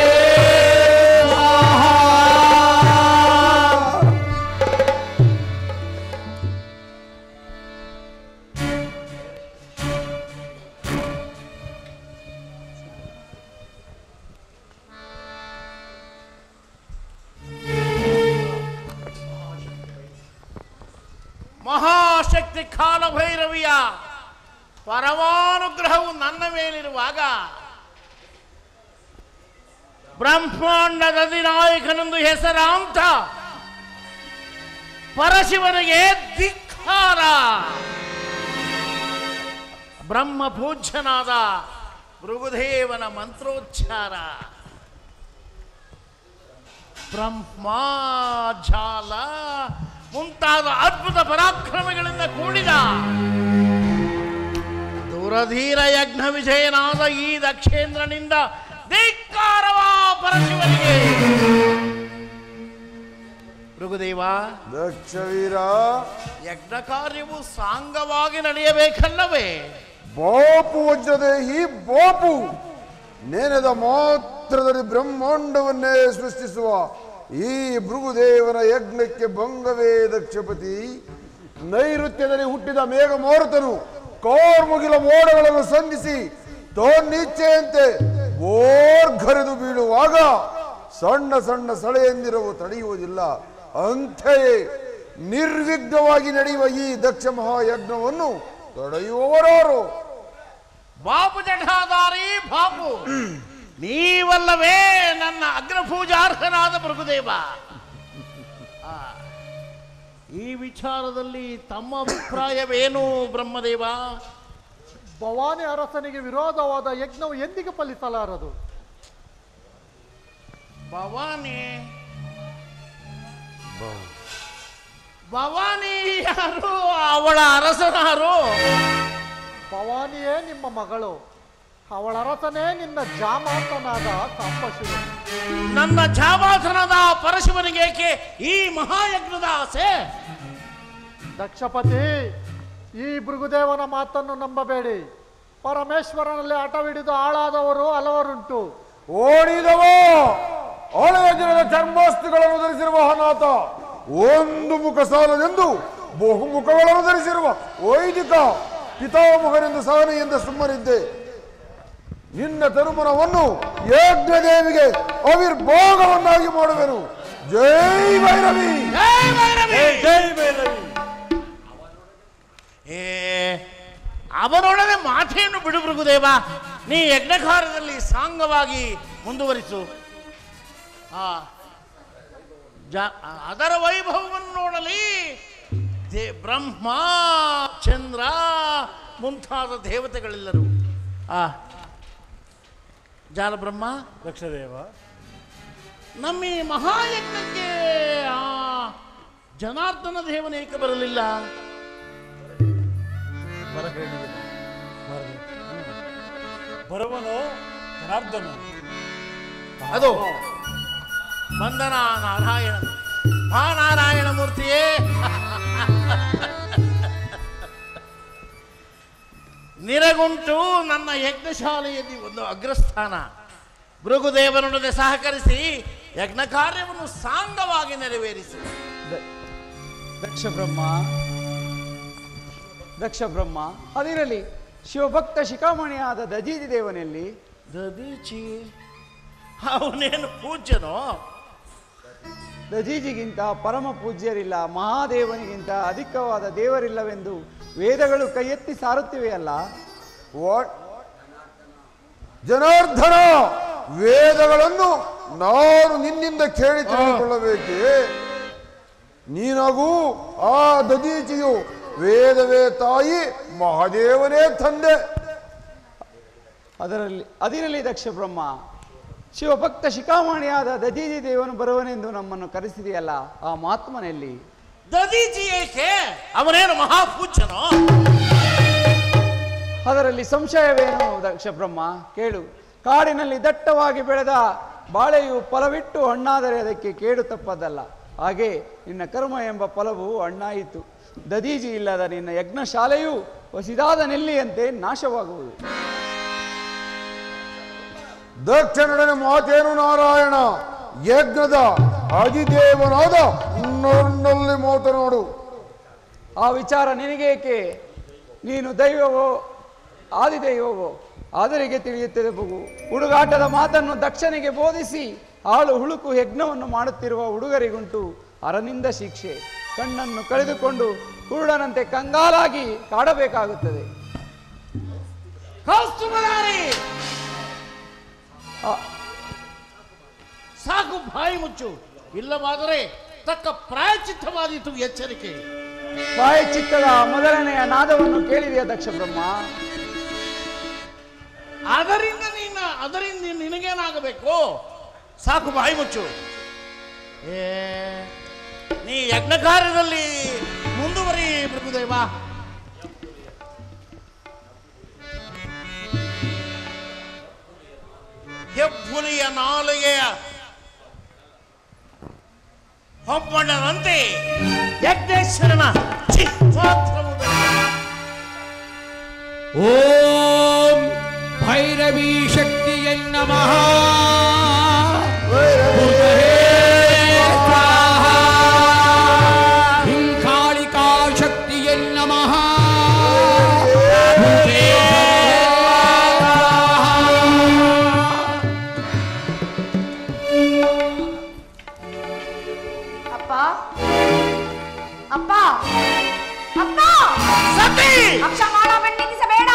ಮಹಾಶಕ್ತಿ ಕಾಲಭೈರವಿಯ ಪರಮಾನುಗ್ರಹವು ನನ್ನ ಮೇಲಿರುವಾಗ ಬ್ರಹ್ಮಾಂಡದ ಅಧಿನಾಯಕನೆಂದು ಹೆಸರಾಂತ ಪರಶಿವನಿಗೆ ಧಿಕ್ಕಾರ. ಬ್ರಹ್ಮ ಪೂಜ್ಯನಾದ ಭೃಗುದೇವನ ಮಂತ್ರೋಚ್ಚಾರ, ಬ್ರಹ್ಮಾಜಾಲ ಮುಂತಾದ ಅದ್ಭುತ ಪರಾಕ್ರಮಗಳಿಂದ ಕೂಡಿದ ದುರಧೀರ ಯಜ್ಞ ವಿಜಯನಾದ ಈ ದಕ್ಷೇಂದ್ರನಿಂದ ಧಿಕ್ಕಾರವ ಪರಶಿವನಿಗೆ. ಭೃಗುದೇವ, ದಕ್ಷವೀರ, ಯಜ್ಞ ಕಾರ್ಯವು ಸಾಂಗವಾಗಿ ನಡೆಯಬೇಕಲ್ಲವೇ? ಬಾಪು ವಜ್ರದೇಹಿ ಬಾಪು, ನೆನೆದ ಮಾತ್ರದಲ್ಲಿ ಬ್ರಹ್ಮಾಂಡವನ್ನೇ ಸೃಷ್ಟಿಸುವ ಈ ಭೃಗುದೇವನ ಯಜ್ಞಕ್ಕೆ ಭಂಗವೇ ದಕ್ಷಪತಿ. ನೈಋತ್ಯದಲ್ಲಿ ಹುಟ್ಟಿದ ಮೇಘ ಮಾರುತನು ಕಾರ್ಮುಗಿಲ ಮೋಡಗಳನ್ನು ಸಂಧಿಸಿ ತೋನ್ನಿಚ್ಛೆಯಂತೆ ಓರ್ಘರಿದು ಬೀಳುವಾಗ ಸಣ್ಣ ಸಣ್ಣ ಸಳೆಯಂದಿರವು ತಡೆಯುವುದಿಲ್ಲ. ಅಂತೆಯೇ ನಿರ್ವಿಘ್ನವಾಗಿ ನಡೆಯುವ ಈ ದಕ್ಷ ಮಹಾಯಜ್ಞವನ್ನು ತಡೆಯುವವರಾರು? ಬಾಪು ಜಠಾಧಾರಿ ಬಾಪು, ನೀವಲ್ಲವೇ ನನ್ನ ಅಗ್ರಪೂಜಾರ್ಹನಾದ ಭೃಗುದೇವ. ಈ ವಿಚಾರದಲ್ಲಿ ತಮ್ಮ ಅಭಿಪ್ರಾಯವೇನು ಬ್ರಹ್ಮದೇವ? ಭವಾನಿ ಅರಸನಿಗೆ ವಿರೋಧವಾದ ಯಜ್ಞವು ಎಂದಿಗೆ ಫಲಿಸಲಾರದು. ಭವಾನಿ ಭವಾನಿ ಯಾರು? ಅವಳ ಅರಸನಾರು? ಭವಾನಿಯೇ ನಿಮ್ಮ ಮಗಳು, ಅವಳ ಅರಸನೇ ನಿನ್ನ ಜಾಮಾತನಾದ ಸಾಂಬಶಿವ. ನನ್ನ ಜಾಮಾತನಾದ ಪರಶಿವನಿಗೆ ಈ ಮಹಾಯಜ್ಞದ ಆಸೆ? ದಕ್ಷಪತಿ, ಈ ಭೃಗುದೇವನ ಮಾತನ್ನು ನಂಬಬೇಡಿ. ಪರಮೇಶ್ವರನಲ್ಲಿ ಹಠವಿಡಿದು ಹಾಳಾದವರು ಹಲವರುಂಟು. ಓಡಿದವ ಹಳೆಯ ದಿನದ ಚರ್ಮಾಸ್ತಿಗಳನ್ನು ಧರಿಸಿರುವ ಅನಾಥ, ಒಂದು ಮುಖ ಸಾಲದೆಂದು ಬಹುಮುಖಗಳನ್ನು ಧರಿಸಿರುವ ವೈದಿಕ ಪಿತಾಮಹರೆಂದು ಸಹನೆಯಿಂದ ಸುಮ್ಮನಿದ್ದೆ. ನಿನ್ನ ತರುಮನವನ್ನು ಯಜ್ಞದೇವಿಗೆ ಆವಿರ್ಭಾಗವನ್ನಾಗಿ ಮಾಡುವೆನು. ಜೈ ಭೈರವಿ, ಜೈ ಭೈರವಿ, ಜೈ ಭೈರವಿ. ಅವನೊಡನೆ ಮಾತೆಯನ್ನು ಬಿಡು ಭೃಗುದೇವ. ನೀ ಯಜ್ಞ ಕಾರ್ಯದಲ್ಲಿ ಸಾಂಗವಾಗಿ ಮುಂದುವರಿಸು. ಅದರ ವೈಭವವನ್ನು ನೋಡಲಿ ಬ್ರಹ್ಮ, ಚಂದ್ರ ಮುಂತಾದ ದೇವತೆಗಳೆಲ್ಲರೂ. ಜಾಲಬ್ರಹ್ಮ, ದಕ್ಷದೇವ, ನಮ್ಮ ಈ ಮಹಾಯಜ್ಞಕ್ಕೆ ಜನಾರ್ದನ ದೇವನ ಏಕೆ ಬರಲಿಲ್ಲ? ಬರುವನು ಜನಾರ್ದನ. ಅದು ಬಂಧನ ನಾರಾಯಣ, ನಾರಾಯಣ ಮೂರ್ತಿಯೇ. ನಿರಗುಂಟು ನನ್ನ ಯಜ್ಞಶಾಲೆಯಲ್ಲಿ ಒಂದು ಅಗ್ರಸ್ಥಾನ. ಭೃಗುದೇವನೊಡನೆ ಸಹಕರಿಸಿ ಯಜ್ಞ ಕಾರ್ಯವನ್ನು ಸಾಂಗವಾಗಿ ನೆರವೇರಿಸಿ. ದಕ್ಷ ಬ್ರಹ್ಮ, ಅದಿರಲಿ, ಶಿವಭಕ್ತ ಶಿಖಾಮಣಿಯಾದ ದಜೀದಿ ದೇವನಲ್ಲಿ. ದದೀಚಿ ಅವನೇನು ಪೂಜ್ಯನೋ? ದಜೀಜಿಗಿಂತ ಪರಮ ಪೂಜ್ಯರಿಲ್ಲ, ಮಹಾದೇವನಿಗಿಂತ ಅಧಿಕವಾದ ದೇವರಿಲ್ಲವೆಂದು ವೇದಗಳು ಕೈ ಎತ್ತಿ ಸಾರುತ್ತಿವೆಯಲ್ಲ. ಜನಾರ್ದನ, ವೇದಗಳನ್ನು ನಾನು ನಿನ್ನಿಂದ ಕೇಳಿ ತಿಳಿದುಕೊಳ್ಳಬೇಕೆ? ನೀನಾಗೂ ಆ ದದೀಚಿಯು ವೇದವೇ ತಾಯಿ, ಮಹಾದೇವನೇ ತಂದೆ. ಅದಿರಲಿ ದಕ್ಷ ಬ್ರಹ್ಮ, ಶಿವಭಕ್ತ ಶಿಖಾಮಣಿಯಾದ ದಜೀಜಿ ದೇವನು ಬರುವನೆಂದು ನಮ್ಮನ್ನು ಕರೆಸಿದೆಯಲ್ಲ, ಆ ಮಹಾತ್ಮನಲ್ಲಿ. ದದೀಚಿ ಏಕೆ? ಅವನೇನು ಮಹಾಪೂಜ್ಯನೋ? ಅದರಲ್ಲಿ ಸಂಶಯವೇನು ದಕ್ಷ ಬ್ರಹ್ಮ? ಕೇಳು. ಕಾಡಿನಲ್ಲಿ ದಟ್ಟವಾಗಿ ಬೆಳೆದ ಬಾಳೆಯು ಫಲವಿಟ್ಟು ಹಣ್ಣಾದರೆ ಅದಕ್ಕೆ ಕೇಡು ತಪ್ಪದಲ್ಲ. ಹಾಗೆ ನಿನ್ನ ಕರ್ಮ ಎಂಬ ಫಲವು ಹಣ್ಣಾಯಿತು. ದದೀಜಿ ಇಲ್ಲದ ನಿನ್ನ ಯಜ್ಞಶಾಲೆಯು ಹೊಸಿದಾದ ನೆಲ್ಲಿಯಂತೆ ನಾಶವಾಗುವುದು. ದಕ್ಷಿಣನೆ ಮಾತೇನು ನಾರಾಯಣ, ಯಜ್ಞದ ಅಧಿದೇವನಾದ ನನ್ನಲ್ಲಿ ಮಾತನಾಡು. ಆ ವಿಚಾರ ನಿನಗೇಕೆ? ನೀನು ದೈವವೋ ಆದಿದೈವವೋ ಆದರಿಗೆ ತಿಳಿಯುತ್ತದೆ ಮಗು. ಹುಡುಗಾಟದ ಮಾತನ್ನು ದಕ್ಷನಿಗೆ ಬೋಧಿಸಿ ಆಳು ಹುಳುಕು ಯಜ್ಞವನ್ನು ಮಾಡುತ್ತಿರುವ ಹುಡುಗರಿಗುಂಟು ಅರನಿಂದ ಶಿಕ್ಷೆ. ಕಣ್ಣನ್ನು ಕಳೆದುಕೊಂಡು ಕುರುಡನಂತೆ ಕಂಗಾಲಾಗಿ ಕಾಡಬೇಕಾಗುತ್ತದೆ. ಸಾಕು, ಬಾಯಿ ಮುಚ್ಚು, ಇಲ್ಲವಾದರೆ ತಕ್ಕ ಪ್ರಾಯಚಿತ್ತವಾದೀತು. ಎಚ್ಚರಿಕೆ. ಪ್ರಾಯಚಿತ್ತದ ಮೊದಲನೆಯ ನಾದವನ್ನು ಕೇಳಿದೆಯಾ ದಕ್ಷ ಬ್ರಹ್ಮ? ಅದರಿಂದ ನಿನಗೇನಾಗಬೇಕು? ಸಾಕು, ಬಾಯಿ ಮುಚ್ಚು. ನೀ ಯಜ್ಞ ಕಾರ್ಯದಲ್ಲಿ ಮುಂದುವರಿ ಭೃಗುದೇವ. ಹೆಬ್ಬುಲಿಯ ನಾಲಿಗೆಯ ಹೊಬ್ಬಣ್ಣನಂತೆ ಯಜ್ಞೇಶ್ವರನ ಚಿತ್ತಾತ್ರವು ಓಂ ಭೈರವಿ ಶಕ್ತಿಯೈ ನಮಃ. ಹಿಂಕಾಳಿಕಾ ಶಕ್ತಿಯೈ ನಮಃ. ಅಪ್ಪ ಅಪ್ಪ ಅಪ್ಪ, ಅಕ್ಷಮಾಳ ಮಂಡಿಸಬೇಡ.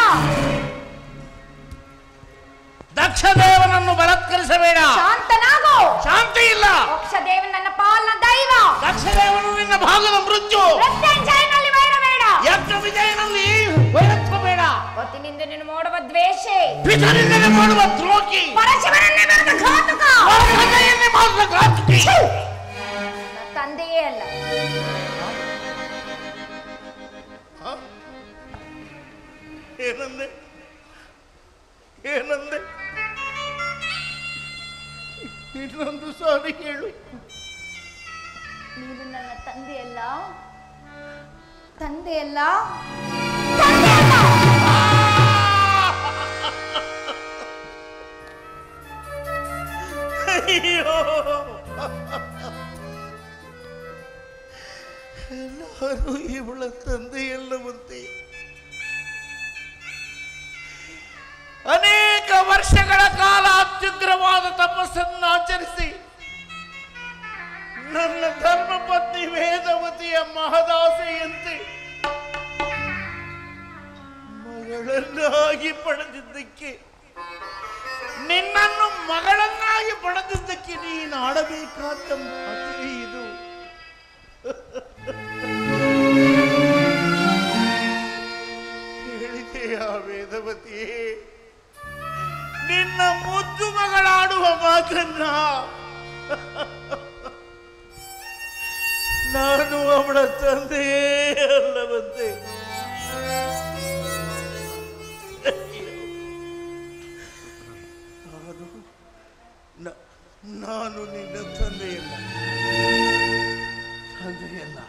ದಕ್ಷದೇವನನ್ನು ಬಲತ್ಕರಿಸಬೇಡ. ಶಾಂತನಾಗು. ಶಾಂತಿ ಇಲ್ಲ. ದಕ್ಷದೇವನ್ ನನ್ನ ಪಾಲನ ದೈವ. ದಕ್ಷದೇವನು ನಿನ್ನ ಭಾಗದ ಮೃತ್ಯು. ಪ್ರತ್ಯಂಜಯನಲ್ಲಿ ವೈರಬೇಡ. ಯಜ್ಞ ವಿಜಯನಲ್ಲಿ ವೈರತ್ವ ಬೇಡ. ಹೊತ್ತಿನಿಂದ ನೀನು ಮಾಡುವ ದ್ವೇಷೆ, ಪಿತರಿಂದಲೇ ಮಾಡುವ ದ್ರೋಹಿ, ಪರಶಿವನನ್ನೇ ಬೆರೆತ ಘಾತುಕ, ತಂದೆಯನ್ನೇ ಮಾಡುವ ಘಾತುಕಿ. ನನ್ನ ತಂದೆಯೇ ಅಲ್ಲ. ಏನಂದೆ? ಏನಂದೆ? ಇನ್ನೊಂದು ಸಾರಿ ಹೇಳು. ನೀನು ನನ್ನ ತಂದೆಯಲ್ಲ, ತಂದೆಯಲ್ಲ. ಅಯ್ಯೋ, ನಾನು ಇವಳ ತಂದೆಯಲ್ಲವಂತೆ. ಅನೇಕ ವರ್ಷಗಳ ಕಾಲ ಅತ್ಯುಗ್ರವಾದ ತಪಸ್ಸನ್ನು ಆಚರಿಸಿ ನನ್ನ ಧರ್ಮಪತ್ನಿ ವೇದವತಿಯ ಮಹದಾಸೆಯಂತೆ ಮಗಳನ್ನಾಗಿ ಪಡೆದಿದ್ದಕ್ಕೆ, ನಿನ್ನನ್ನು ಮಗಳನ್ನಾಗಿ ಪಡೆದಿದ್ದಕ್ಕೆ ನೀನು ಆಡಬೇಕಾದ ಮಾತೇ ಇದು. ಹೇಳಿದೆಯಾ ವೇದವತಿಯೇ? ನಿನ್ನ ಮುದ್ದು ಮಗಳಾಡುವ ಮಾತನ್ನ ನಾನು ಅವಳ ತಂದೆಯೇ ಅಲ್ಲವಂತೆ. ನಾನು ನಿನ್ನ ತಂದೆಯಲ್ಲ, ತಂದೆಯಲ್ಲ,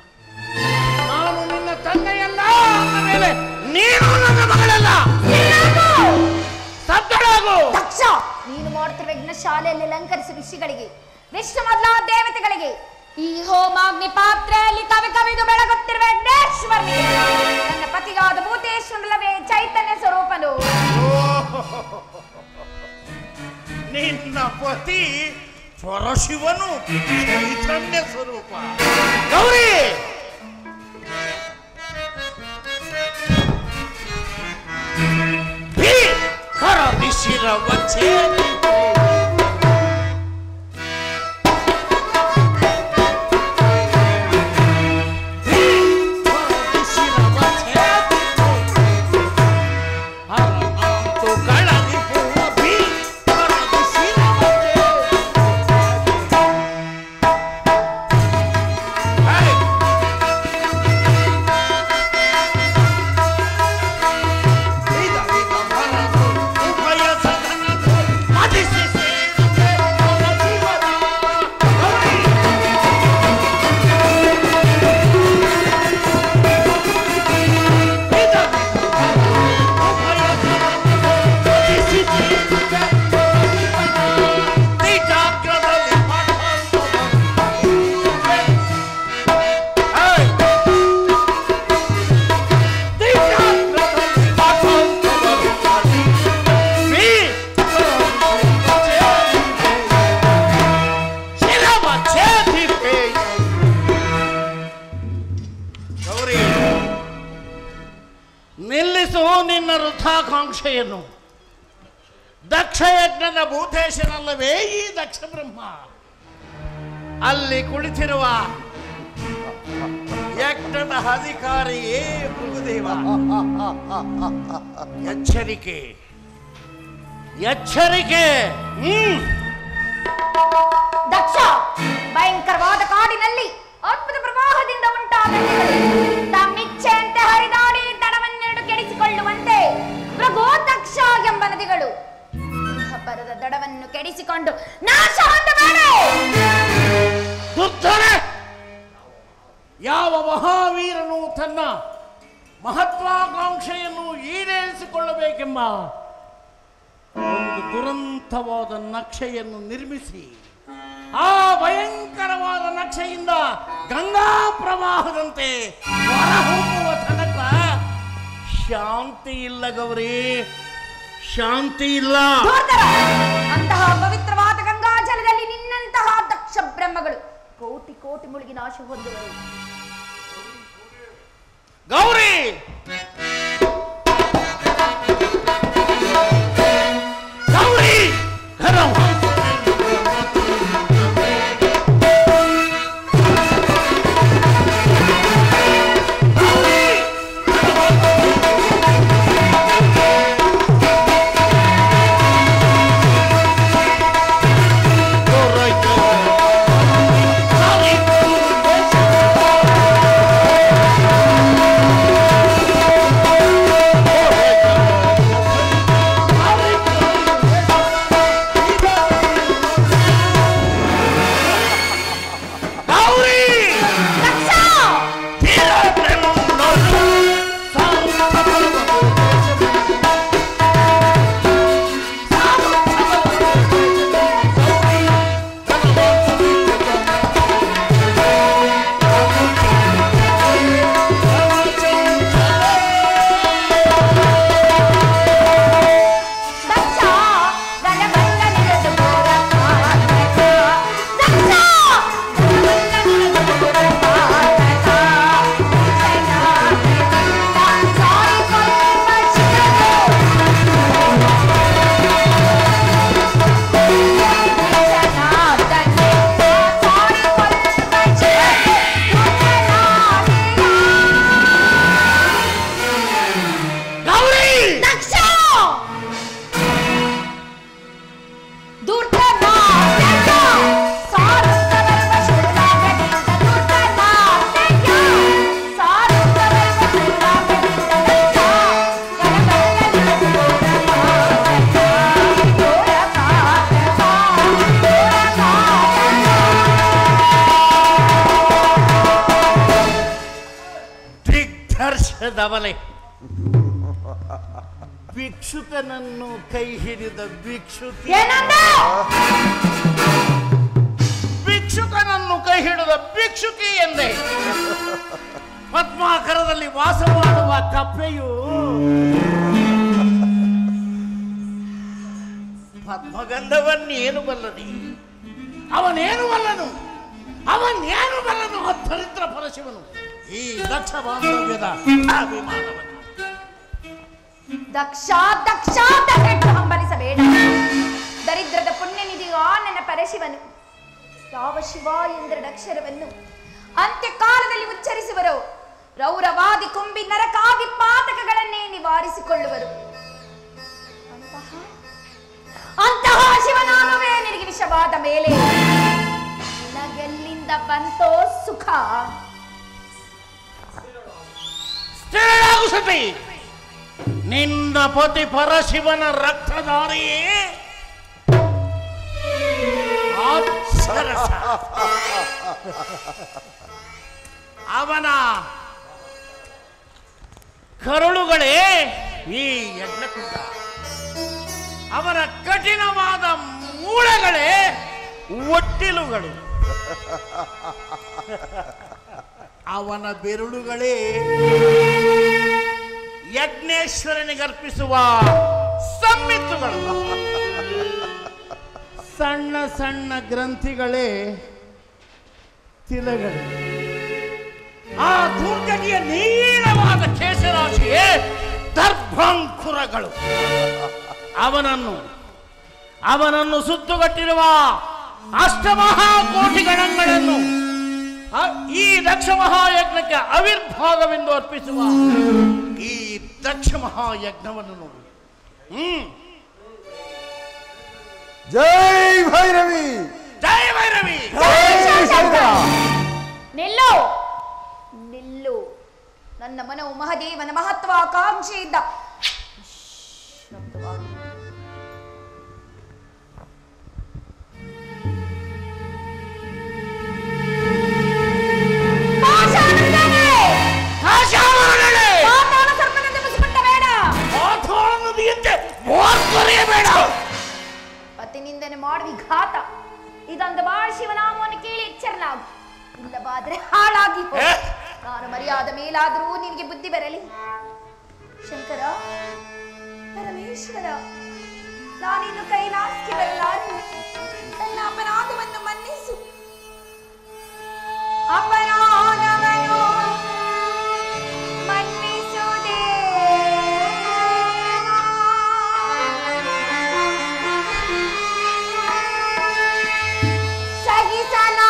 ನಾನು ನಿನ್ನ ತಂದೆಯಲ್ಲ ಅಂದ ಮೇಲೆ ನೀನು ನನ್ನ ಮಗಳಲ್ಲ. ದಕ್ಷ, ನೀನು ಮಾಡುತ್ತಿರುವ ಯಜ್ಞ ಶಾಲೆಯಲ್ಲಿ ಅಲಂಕರಿಸಿದ ಋಷಿಗಳಿಗೆ, ವಿಷ್ಣು ಮೊದಲಾದ ದೇವತೆಗಳಿಗೆ, ಈ ಹೋಮಾಗ್ನಿ ಪಾತ್ರೆಯಲ್ಲಿ ಕವಿ ಕವಿದು ಬೆಳಗುತ್ತಿರುವ ಯಜ್ಞೇಶ್ವರನಿಗೆ, ನನ್ನ ಪತಿಗಾದ ಭೂತೇಶ್ವರಲ್ಲವೇ ಚೈತನ್ಯ ಸ್ವರೂಪನು. ನಿನ್ನ ಪತಿ ಪರಶಿವನು ಚೈತನ್ಯ ಸ್ವರೂಪ. ಗೌರಿ, ಶಿರವಚ್ಚೆ ವೃಥಾಕಾಂಕ್ಷೆಯನ್ನು ದಕ್ಷಯಜ್ಞದ ಭೂತೇಶನಲ್ಲವೇ ಈ ದಕ್ಷ ಬ್ರಹ್ಮ? ಅಲ್ಲಿ ಕುಳಿತಿರುವ ಯಜ್ಞದ ಅಧಿಕಾರಿಯೇ ಭೃಗುದೇವ. ಎಚ್ಚರಿಕೆ ಎಚ್ಚರಿಕೆ. ದಕ್ಷ, ಭಯಂಕರವಾದ ಕಾಡಿನಲ್ಲಿ ಅದ್ಭುತ ಪ್ರವಾಹದಿಂದ ಉಂಟಾದ ತಮ್ಮಿಚ್ಛೆಯಂತೆ ಹರಿದಾಡಿ ದಡವನ್ನೆರಡು ಕೆಡಿಸಿಕೊಳ್ಳುವಂತೆ ಭೃಗು ದಕ್ಷ ಎಂಬ ನದಿಗಳು ಪರದ ದಡವನ್ನು ಕೆಡಿಸಿಕೊಂಡು ನಾಶ ಹೊಂದಬೇಡ. ಯಾವ ಮಹಾವೀರನು ತನ್ನ ಮಹತ್ವಾಕಾಂಕ್ಷೆಯನ್ನು ಈಡೇರಿಸಿಕೊಳ್ಳಬೇಕೆಂಬ ಒಂದು ದುರಂತವಾದ ನಕ್ಷೆಯನ್ನು ನಿರ್ಮಿಸಿ ಆ ಭಯಂಕರವಾದ ನಕ್ಷೆಯಿಂದ ಗಂಗಾ ಪ್ರವಾಹದಂತೆ ಹೊರಹೊಮ್ಮುವ ತನಕ ಶಾಂತಿ ಇಲ್ಲ ಗೌರಿ, ಶಾಂತಿ ಇಲ್ಲ. ಅಂತಹ ಪವಿತ್ರವಾದ ಗಂಗಾ ಜಲದಲ್ಲಿ ನಿನ್ನಂತಹ ದಕ್ಷ ಬ್ರಹ್ಮಗಳು ಕೋಟಿ ಕೋಟಿ ಮುಳುಗಿ ನಾಶ ಹೊಂದುವರು. ಗೌರಿ, ಗೌರಿ ದವಲೆ ಭಿಕ್ಷುಕನನ್ನು ಕೈ ಹಿಡಿದ ಭಿಕ್ಷುಕಿ, ಭಿಕ್ಷುಕನನ್ನು ಕೈ ಹಿಡಿದ ಭಿಕ್ಷುಕಿ ಎಂದೇ ಪದ್ಮಾಕರದಲ್ಲಿ ವಾಸ ಮಾಡುವ ಕಪ್ಪೆಯು ಪದ್ಮಗಂಧವನ್ನೇನು ಬಲ್ಲನಿ? ಅವನೇನು ಬಲ್ಲನು? ಅವನೇನು ಬಲ್ಲನು? ದರಿದ್ರ ಪರಶಿವನು ಈ ದಕ್ಷ ಬಾಂಧವ್ಯದ ಅಭಿಮಾನವನ್ನು. ದಕ್ಷ ದಕ್ಷ ಹಂಬಲಿಸಬೇಡ. ದರಿದ್ರದ ಪುಣ್ಯನಿಧಿಯೋ ನನ್ನ ಪರಶಿವನು. ಯಾವ ಶಿವ ಎಂದರೆ ಅಕ್ಷರವನ್ನು ಅಂತ್ಯಕಾಲದಲ್ಲಿ ಉಚ್ಚರಿಸುವರು. ರೌರವಾದಿ ಕುಂಬಿ ನರಕಾದಿ ಪಾತಕಗಳನ್ನೇ ನಿವಾರಿಸಿಕೊಳ್ಳುವರು. ಅಂತಹ ಶಿವನಾಮವೇ ನಿನಗೆ ವಿಷವಾದ ಮೇಲೆ ನಿನಗೆಲ್ಲಿಂದ ಬಂತೋ ಸುಖ? ಸತಿ ನಿನ್ನ ಪತಿ ಪರಶಿವನ ರಕ್ತಧಾರಿಯೇ ಅವನ ಕರುಳುಗಳೇ ಈ ಯಜ್ಞಕುಂಡ, ಅವನ ಕಠಿಣವಾದ ಮೂಳೆಗಳೇ ಒಟ್ಟಿಲುಗಳು, ಅವನ ಬೆರಳುಗಳೇ ಯಜ್ಞೇಶ್ವರನಿಗರ್ಪಿಸುವ ಸಮ್ಮಿತ್ತುಗಳು, ಸಣ್ಣ ಸಣ್ಣ ಗ್ರಂಥಿಗಳೇ ತಿಲಗಳು, ಆ ದುರ್ಗತಿಯ ನೀಳವಾದ ಕೇಶರಾಶಿಯೇ ದರ್ಭಾಂಕುರಗಳು ಅವನನ್ನು ಸುತ್ತುಗಟ್ಟಿರುವ ಅಷ್ಟಮಹಾಕೋಟಿ ಗಣಗಳನ್ನು ಈ ದಕ್ಷ ಮಹಾಯಜ್ಞಕ್ಕೆ ಆವಿರ್ಭಾಗವೆಂದು ಅರ್ಪಿಸುವ ಈ ದಕ್ಷ ಮಹಾಯಜ್ಞವನ್ನು ನೋಡಿ. ಜೈ ಭೈರವಿ, ಜೈ ಭೈರವಿ. ನಿಲ್ಲು ನಿಲ್ಲು. ನನ್ನ ಮನವು ಮಹದೇವನ ಮಹತ್ವಾಕಾಂಕ್ಷೆಯಿಂದ ಪತಿನಿಂದನೆ ಮಾಡುವ ಘಾತ ಇದೊಂದು ಬಾಳ ಶಿವನಾಮವನ್ನು ಕೇಳಿ ಎಚ್ಚರನಾಗು, ಇಲ್ಲವಾದ್ರೆ ಹಾಳಾಗಿ ನಾನು ಮರ್ಯಾದ ಮೇಲಾದರೂ ನಿನಗೆ ಬುದ್ಧಿ ಬರಲಿ. ಶಂಕರ, ಪರಮೇಶ್ವರ, ನಾನಿನ್ನು ಕೈಲಾಸಕ್ಕೆ ಬರಲಾರೆ. ನನ್ನ ಅಪರಾಧವನ್ನು ಮನ್ನಿಸು. ಅಪರಾಧವನ್ನು ಮನ್ನಿಸುವುದೇ ಸಹಿಸಲ.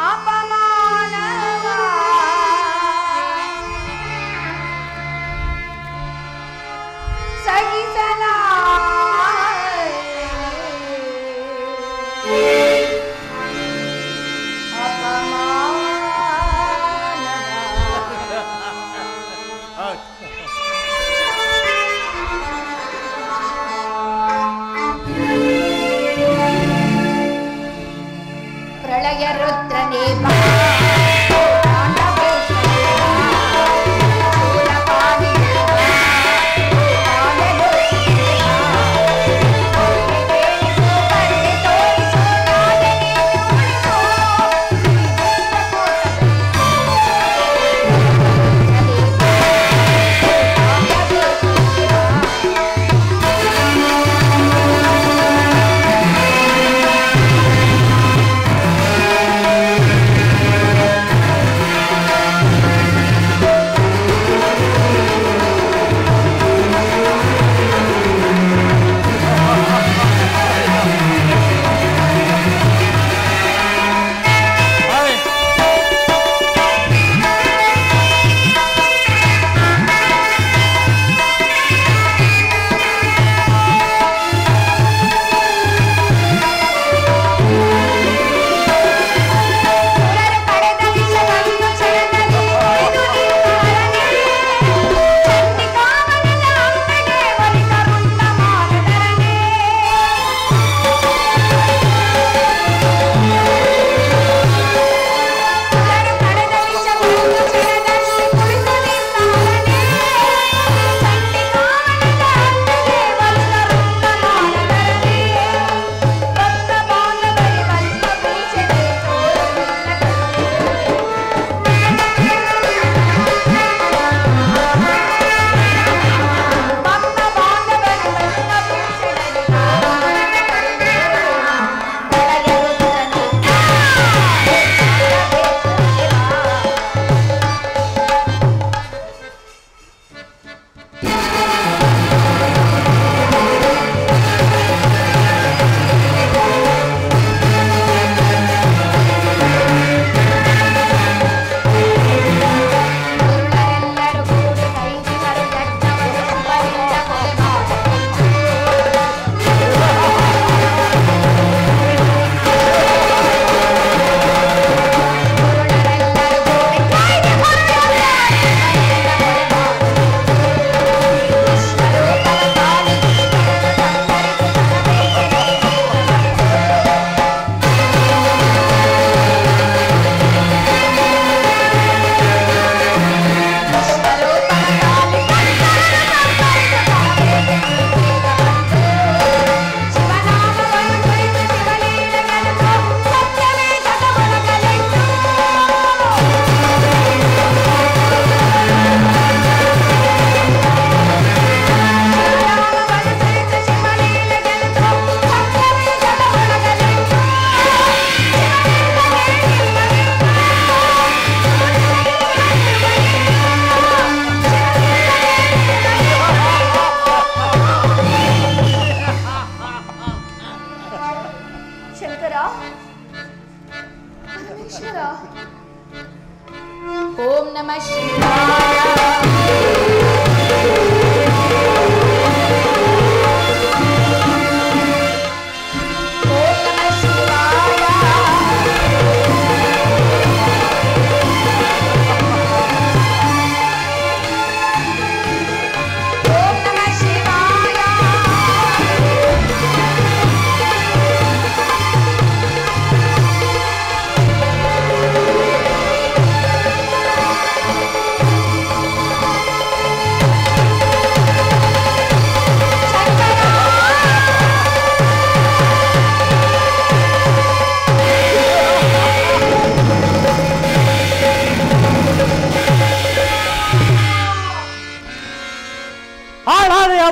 ಅಪಮಾನವ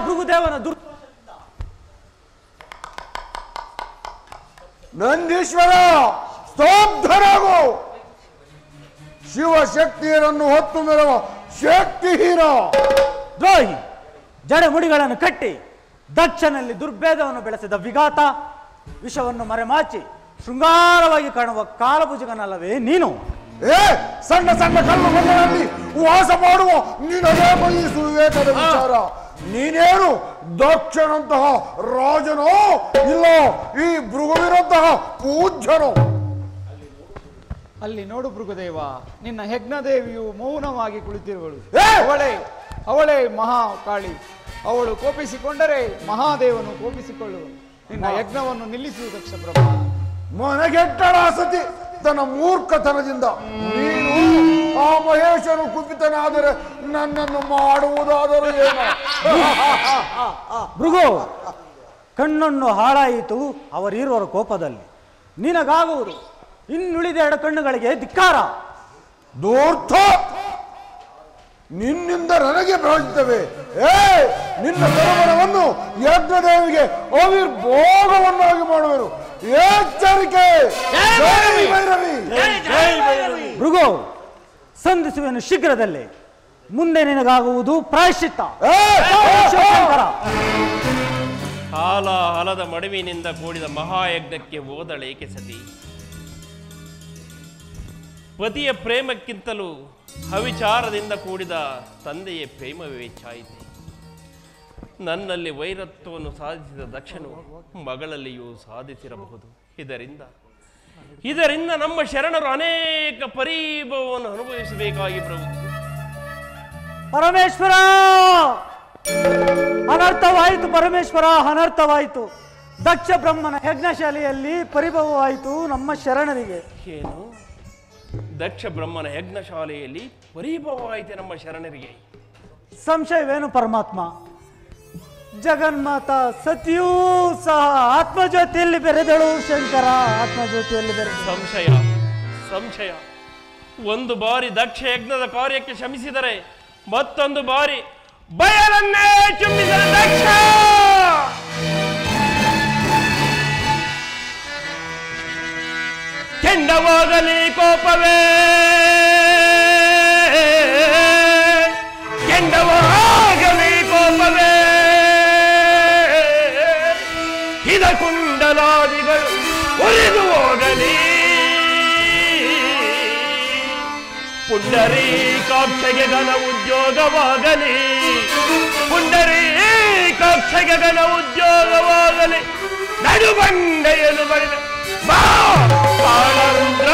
ಭೃಗುದೇವನ ನಂದೀಶ್ವರ ಸ್ತಬ್ಧರಾಗು. ಶಿವಶಕ್ತಿಯರನ್ನು ಹೊತ್ತು ಮೆರವ ಶಕ್ತಿಹೀನ ದ್ರೋಹಿ. ಜಡಮುಡಿಗಳನ್ನು ಕಟ್ಟಿ ದಕ್ಷನಲ್ಲಿ ದುರ್ಭೇದವನ್ನು ಬೆಳೆಸಿದ ವಿಘಾತ, ವಿಷವನ್ನು ಮರೆಮಾಚಿ ಶೃಂಗಾರವಾಗಿ ಕಾಣುವ ಕಾಲಭುಜಗನಲ್ಲವೇ ನೀನು? ಸಣ್ಣ ಸಣ್ಣ ಕಲ್ಲು ಬಂಗಳಲ್ಲಿ ವಾಸ ಮಾಡುವ ನಿನಗೆ ಬಯಸು ವಿವೇಕದ ವಿಚಾರ. ನೀನೇನು ದಕ್ಷನಂತಹ ರಾಜನೋ ಇಲ್ಲ ಈ ಭೃಗುವಿನಂತಹ ಪೂಜ್ಯನೋ? ಅಲ್ಲಿ ನೋಡು ಭೃಗುದೇವ, ನಿನ್ನ ಯಜ್ಞದೇವಿಯು ಮೌನವಾಗಿ ಕುಳಿತಿರುವಳು. ಅವಳೇ ಮಹಾಕಾಳಿ. ಅವಳು ಕೋಪಿಸಿಕೊಂಡರೆ ಮಹಾದೇವನು ಕೋಪಿಸಿಕೊಳ್ಳುವನು. ನಿನ್ನ ಯಜ್ಞವನ್ನು ನಿಲ್ಲಿಸು ದಕ್ಷ ಬ್ರಹ್ಮ. ಮನಗೆಟ್ಟಳ ಸತಿ ತನ್ನ ಮೂರ್ಖತನದಿಂದ ನೀನು ಆ ಮಹೇಶನು ಕುಪಿತನಾದರೆ ನನ್ನನ್ನು ಮಾಡುವುದಾದರೂ ಏನು? ಭೃಗು, ಕಣ್ಣನ್ನು ಹಾಳಾಯಿತು ಅವರಿರುವರ ಕೋಪದಲ್ಲಿ. ನಿನಗಾಗುವುದು ಇನ್ನುಳಿದ 2 ಕಣ್ಣುಗಳಿಗೆ ಧಿಕ್ಕಾರ. ದೂರ್ಥ, ನಿನ್ನಿಂದ ನನಗೆ ಪ್ರವಹಿಸುತ್ತವೆ. ನಿನ್ನ ಸರೋವರವನ್ನು ಯಜ್ಞದೇವಿಗೆ ಅವಿರ್ಭೋಗವನ್ನಾಗಿ ಮಾಡುವರು. ಎಚ್ಚರಿಕೆ! ಭೃಗು, ಸಂಧಿಸುವೆನು ಶೀಘ್ರದಲ್ಲೇ. ಮುಂದೆ ನಿನಗಾಗುವುದು ಪ್ರಾಯಶ್ಚಿತ್ತ. ಹಾಲ ಹಲದ ಮಡುವಿನಿಂದ ಕೂಡಿದ ಮಹಾಯಜ್ಞಕ್ಕೆ ಹೋದಳೇಕೆ ಸತಿ? ಪತಿಯ ಪ್ರೇಮಕ್ಕಿಂತಲೂ ಅವಿಚಾರದಿಂದ ಕೂಡಿದ ತಂದೆಯ ಪ್ರೇಮವೇ ಚಾಯಿತೆ. ನನ್ನಲ್ಲಿ ವೈರತ್ವವನ್ನು ಸಾಧಿಸಿದ ದಕ್ಷನು ಮಗಳಲ್ಲಿಯೂ ಸಾಧಿಸಿರಬಹುದು. ಇದರಿಂದ ನಮ್ಮ ಶರಣರು ಅನೇಕ ಪರಿಭವವನ್ನು ಅನುಭವಿಸಬೇಕಾಗಿ ಬರುವುದು. ಪರಮೇಶ್ವರ, ಅನರ್ಥವಾಯಿತು. ಪರಮೇಶ್ವರ, ಅನರ್ಥವಾಯಿತು. ದಕ್ಷ ಬ್ರಹ್ಮನ ಯಜ್ಞಶಾಲೆಯಲ್ಲಿ ಪರಿಭವವಾಯಿತು ನಮ್ಮ ಶರಣರಿಗೆ. ಏನು? ದಕ್ಷ ಬ್ರಹ್ಮನ ಯಜ್ಞಶಾಲೆಯಲ್ಲಿ ಪರಿಭವವಾಯಿತೆ ನಮ್ಮ ಶರಣರಿಗೆ? ಸಂಶಯವೇನು ಪರಮಾತ್ಮ? ಜಗನ್ಮಾತ ಸತಿಯೂ ಸಹ ಆತ್ಮಜ್ಯೋತಿಯಲ್ಲಿ ಬೆರೆದಳು. ಶಂಕರ, ಆತ್ಮಜ್ಯೋತಿಯಲ್ಲಿ ಬೆರೆದ. ಸಂಶಯ. ಒಂದು ಬಾರಿ ದಕ್ಷ ಯಜ್ಞದ ಕಾರ್ಯಕ್ಕೆ ಶ್ರಮಿಸಿದರೆ ಮತ್ತೊಂದು ಬಾರಿ ಬಯಲನ್ನೇ ಚುಂಬಿಸಿದ ದಕ್ಷ ಕೆಂಡವಾಗಲಿ ಕೋಪವೇ, ಕೆಂಡವಾಗಲಿ ಕೋಪವೇ, ಹಿದ ಕುಂಡಲಾದಿಗಳು ಉರಿದು ಹೋಗಲಿ. ಪುಂಡರೀಕಾಕ್ಷಗೆ ಘನ ಉದ್ಯೋಗವಾಗಲಿ, ಪುಂಡರೀಕಾಕ್ಷಗೆ ಘನ ಉದ್ಯೋಗವಾಗಲಿ. ನಡುಬಂಡೆಯನ್ನು ಬರೆದ ಬಾಳರುದ್ರ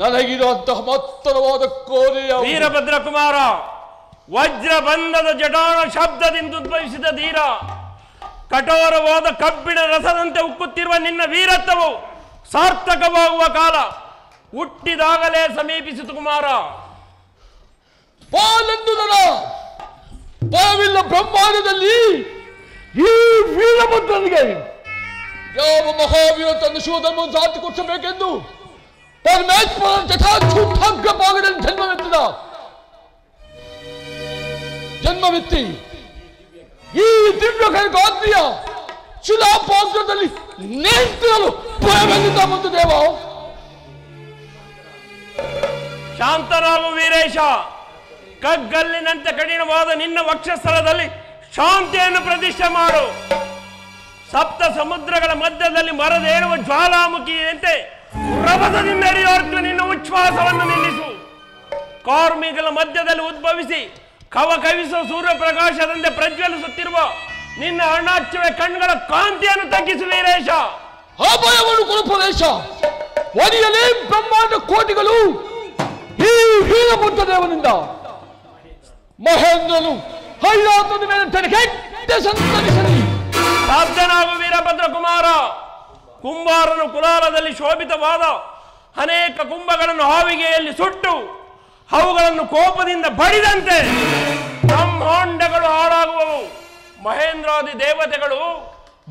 ನನಗಿರುವಂತಹ ಮತ್ತರವಾದ ಕೋರೆಯ ವೀರಭದ್ರ ಕುಮಾರ, ವಜ್ರ ಬಂಧದ ಜಟಾಣ ಶಬ್ದದಿಂದ ಉದ್ಭವಿಸಿದ ಧೀರ, ಕಠೋರವಾದ ಕಬ್ಬಿಣ ರಸದಂತೆ ಉಕ್ಕುತ್ತಿರುವ ನಿನ್ನ ವೀರತ್ವವು ಸಾರ್ಥಕವಾಗುವ ಕಾಲ ಹುಟ್ಟಿದಾಗಲೇ ಸಮೀಪಿಸಿತು ಕುಮಾರ. ಪಾಲೆಂದುದರ ಪಾವಿಲ್ಲ ಬ್ರಹ್ಮಾಂಡದಲ್ಲಿ ಈ ವೀರಭದ್ರನಿಗೆ ಯಾವ ಮಹಾವೀರ ತನ್ನ ಶಿವಧರ್ಮವನ್ನು ಸಾರ್ಥಕೊಡಿಸಬೇಕೆಂದು ಪರಮೇಶ್ವರ ಜಟಾಛೂಟಾಗ್ರ ಭಾಗದಲ್ಲಿ ಜನ್ಮವೆತ್ತಿ ಈ ದಿವ್ಯ ಕೈಗಾತ್ರಿಯ ಶಿಲಾಪಾಗ್ರದಲ್ಲಿ ನೇಂತಿರಲು ಭಯವೆಂದಿದ್ದ ಬಂತು ದೇವ. ಶಾಂತರಾಗು ವೀರೇಶ, ಕಗ್ಗಲ್ಲಿನಂತೆ ಕಠಿಣವಾದ ನಿನ್ನ ವಕ್ಷಸ್ಥಳದಲ್ಲಿ ಶಾಂತಿಯನ್ನು ಪ್ರತಿಷ್ಠೆ ಮಾಡು. ಸಪ್ತ ಸಮುದ್ರಗಳ ಮಧ್ಯದಲ್ಲಿ ಮರದೇಳುವ ಜ್ವಾಲಾಮುಖಿಯಂತೆ ರಭಸದಿಂದ ಎರಿಯೋರ್ಕ ನಿನ್ನ ಉಚ್ಛ್ವಾಸವನ್ನು ನಿಲ್ಲಿಸು. ಕಾರ್ಮಿಕರ ಮಧ್ಯದಲ್ಲಿ ಉದ್ಭವಿಸಿ ಕವ ಕವಿಸುವ ಸೂರ್ಯಪ್ರಕಾಶದಂತೆ ಪ್ರಜ್ವಲಿಸುತ್ತಿರುವ ನಿನ್ನ ಅಣ್ಣಾಚುವೆ ಕಣ್ಗಳ ಕಾಂತಿಯನ್ನು ತಗ್ಗಿಸು ವೀರೇಶ. ಅಭಯವನ್ನು ಕೊಡುಪದೇಶ ಒಲಿಯಲೇ ಬ್ರಹ್ಮಾಂಡ ಕೋಟಿಗಳು ಈ ವೀರಭದ್ರ ದೇವನಿಂದ ಮಹೇಂದ್ರನು ಹಳ್ಳಾತದ ಮೇಲೆ ತೆರೆಗೆಟ್ಟೆ ಸಂತರಿಸಲಿ. ಸಾಧ್ಯನಾಗು ವೀರಭದ್ರ ಕುಮಾರ. ಕುಂಬಾರನು ಕುಲಾಲದಲ್ಲಿ ಶೋಭಿತವಾದ ಅನೇಕ ಕುಂಭಗಳನ್ನು ಹಾವಿಗೆಯಲ್ಲಿ ಸುಟ್ಟು ಅವುಗಳನ್ನು ಕೋಪದಿಂದ ಬಡಿದಂತೆ ಬ್ರಹ್ಮಾಂಡಗಳು ಹಾಳಾಗುವವು. ಮಹೇಂದ್ರಾದಿ ದೇವತೆಗಳು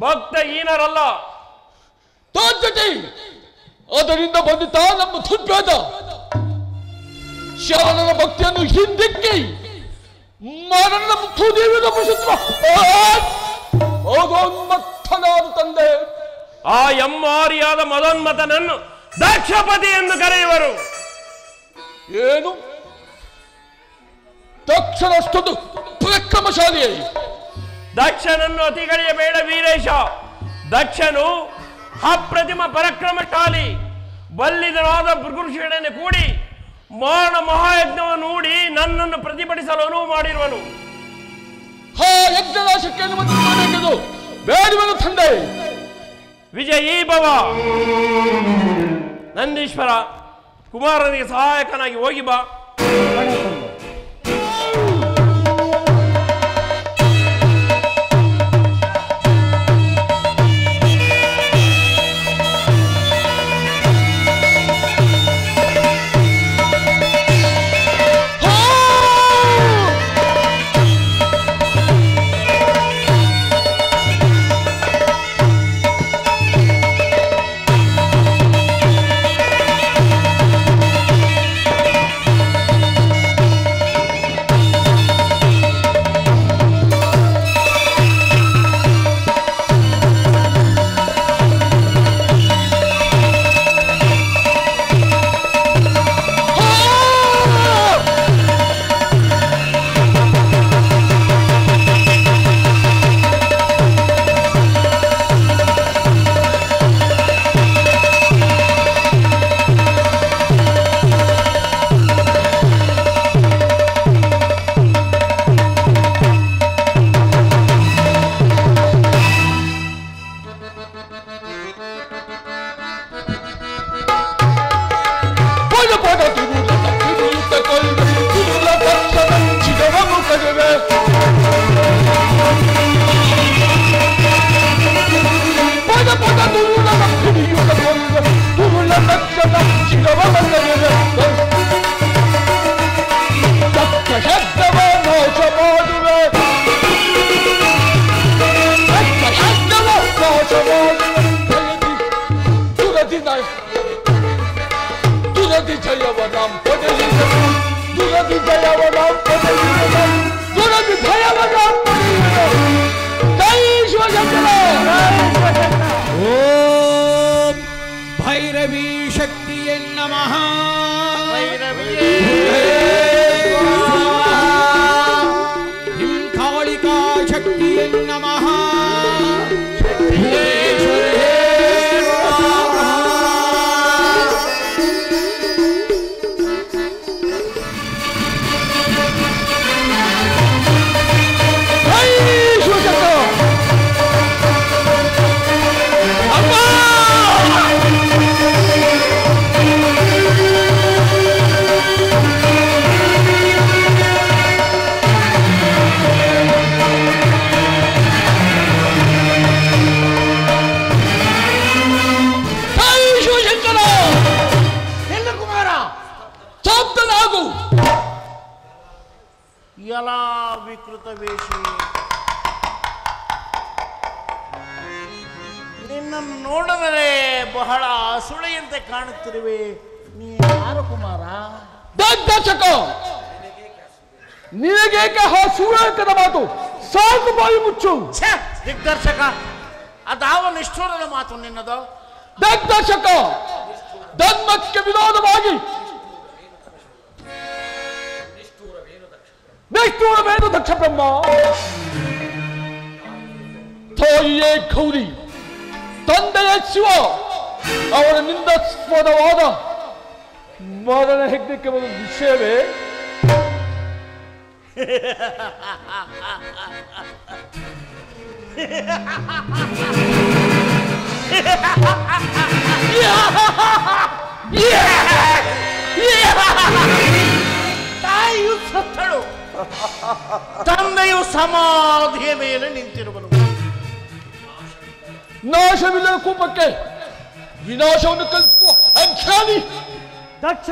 ಭಕ್ತಹೀನರಲ್ಲ. ಅದರಿಂದ ಬಂದಿದ್ದ ನಮ್ಮ ದುರ್ಭೇದ ಶ್ರವಣನ ಭಕ್ತಿಯನ್ನು ಹಿಂದಿಕ್ಕಿ ಮರಣ ಮತ್ತನಾದ ತಂದೆ ಆ ಎಮ್ಮಾರಿಯಾದ ಮದೋನ್ಮತನನ್ನು ದಕ್ಷಪತಿ ಎಂದು ಕರೆಯುವರು. ಏನು ದಕ್ಷನಷ್ಟೊಂದು ಪರಾಕ್ರಮಶಾಲಿಯೇ? ದಕ್ಷನನ್ನು ಅತಿಗಳೆಯಬೇಡ ವೀರೇಶ. ದಕ್ಷನು ಅಪ್ರತಿಮ ಪರಾಕ್ರಮಶಾಲಿ. ಬಲ್ಲಿದನಾದ ಭೃಗುಷಿಯೊಡನೆ ಕೂಡಿ ಮಾರಣ ಮಹಾಯಜ್ಞವನ್ನು ಹೂಡಿ ನನ್ನನ್ನು ಪ್ರತಿಭಟಿಸಲು ಅನುವು ಮಾಡಿರುವನು. ಹಾ ಯಜ್ಞನಾಶಕ್ಕೆಯನ್ನು ಮಾಡಬೇಕೆಂದು ಬೇಡುವನು ತಂದೆ. ವಿಜಯೀ ಭವ. ನಂದೀಶ್ವರ, ಕುಮಾರನಿಗೆ ಸಹಾಯಕನಾಗಿ ಹೋಗಿ ಬಾ. ಓಂ ಭೈರವಿ ಶಕ್ತಿಯೇ ನಮಃ. ಹಿಂಕಾಳಿಕಾ ಶಕ್ತಿಯೇ ನಮಃ. ಅಮ್ಮ ಅಲಂಕೃತ ವೇಷಿ. ನಿನ್ನನ್ನು ನೋಡಿದರೆ ಬಹಳ ಸುಳೆಯಂತೆ ಕಾಣುತ್ತಿರುವೆ. ನೀ ಯಾರು ಕುಮಾರ? ದರ್ಶಕ, ನಿನಗೇಕೆ ಸುಳ್ಕದ ಮಾತು? ಸಾಕು, ಬಾಯಿ ಮುಚ್ಚು. ದಿಗ್ದರ್ಶಕ, ಅದಾವ ನಿಷ್ಠೂರದ ಮಾತು ನಿನ್ನದು? ದರ್ಶಕ, ಧರ್ಮಕ್ಕೆ ವಿರೋಧವಾಗಿ ನಿಷ್ಠೂರವೇನು ದಕ್ಷ ಬ್ರಹ್ಮ? ತಾಯಿಯೇ ಗೌರಿ, ತಂದೆಯೇ ಶಿವ, ಅವರ ನಿಂದಾಸ್ಪದವಾದ ಮರಣ ಹೆಗ್ಗಕ್ಕೆ ಒಂದು ವಿಷಯವೇ? ತಾಯಿಯು ಸತ್ತಳು, ತಂದೆಯು ಸಮಾಧಿಯ ಮೇಲೆ ನಿಂತಿರುವನು. ನಾಶವಿಲ್ಲದ ಕೂಪಕ್ಕೆ ವಿನಾಶವನ್ನು ಕಲಿಸುವ ಅಜ್ಞಾನಿ. ದಕ್ಷ,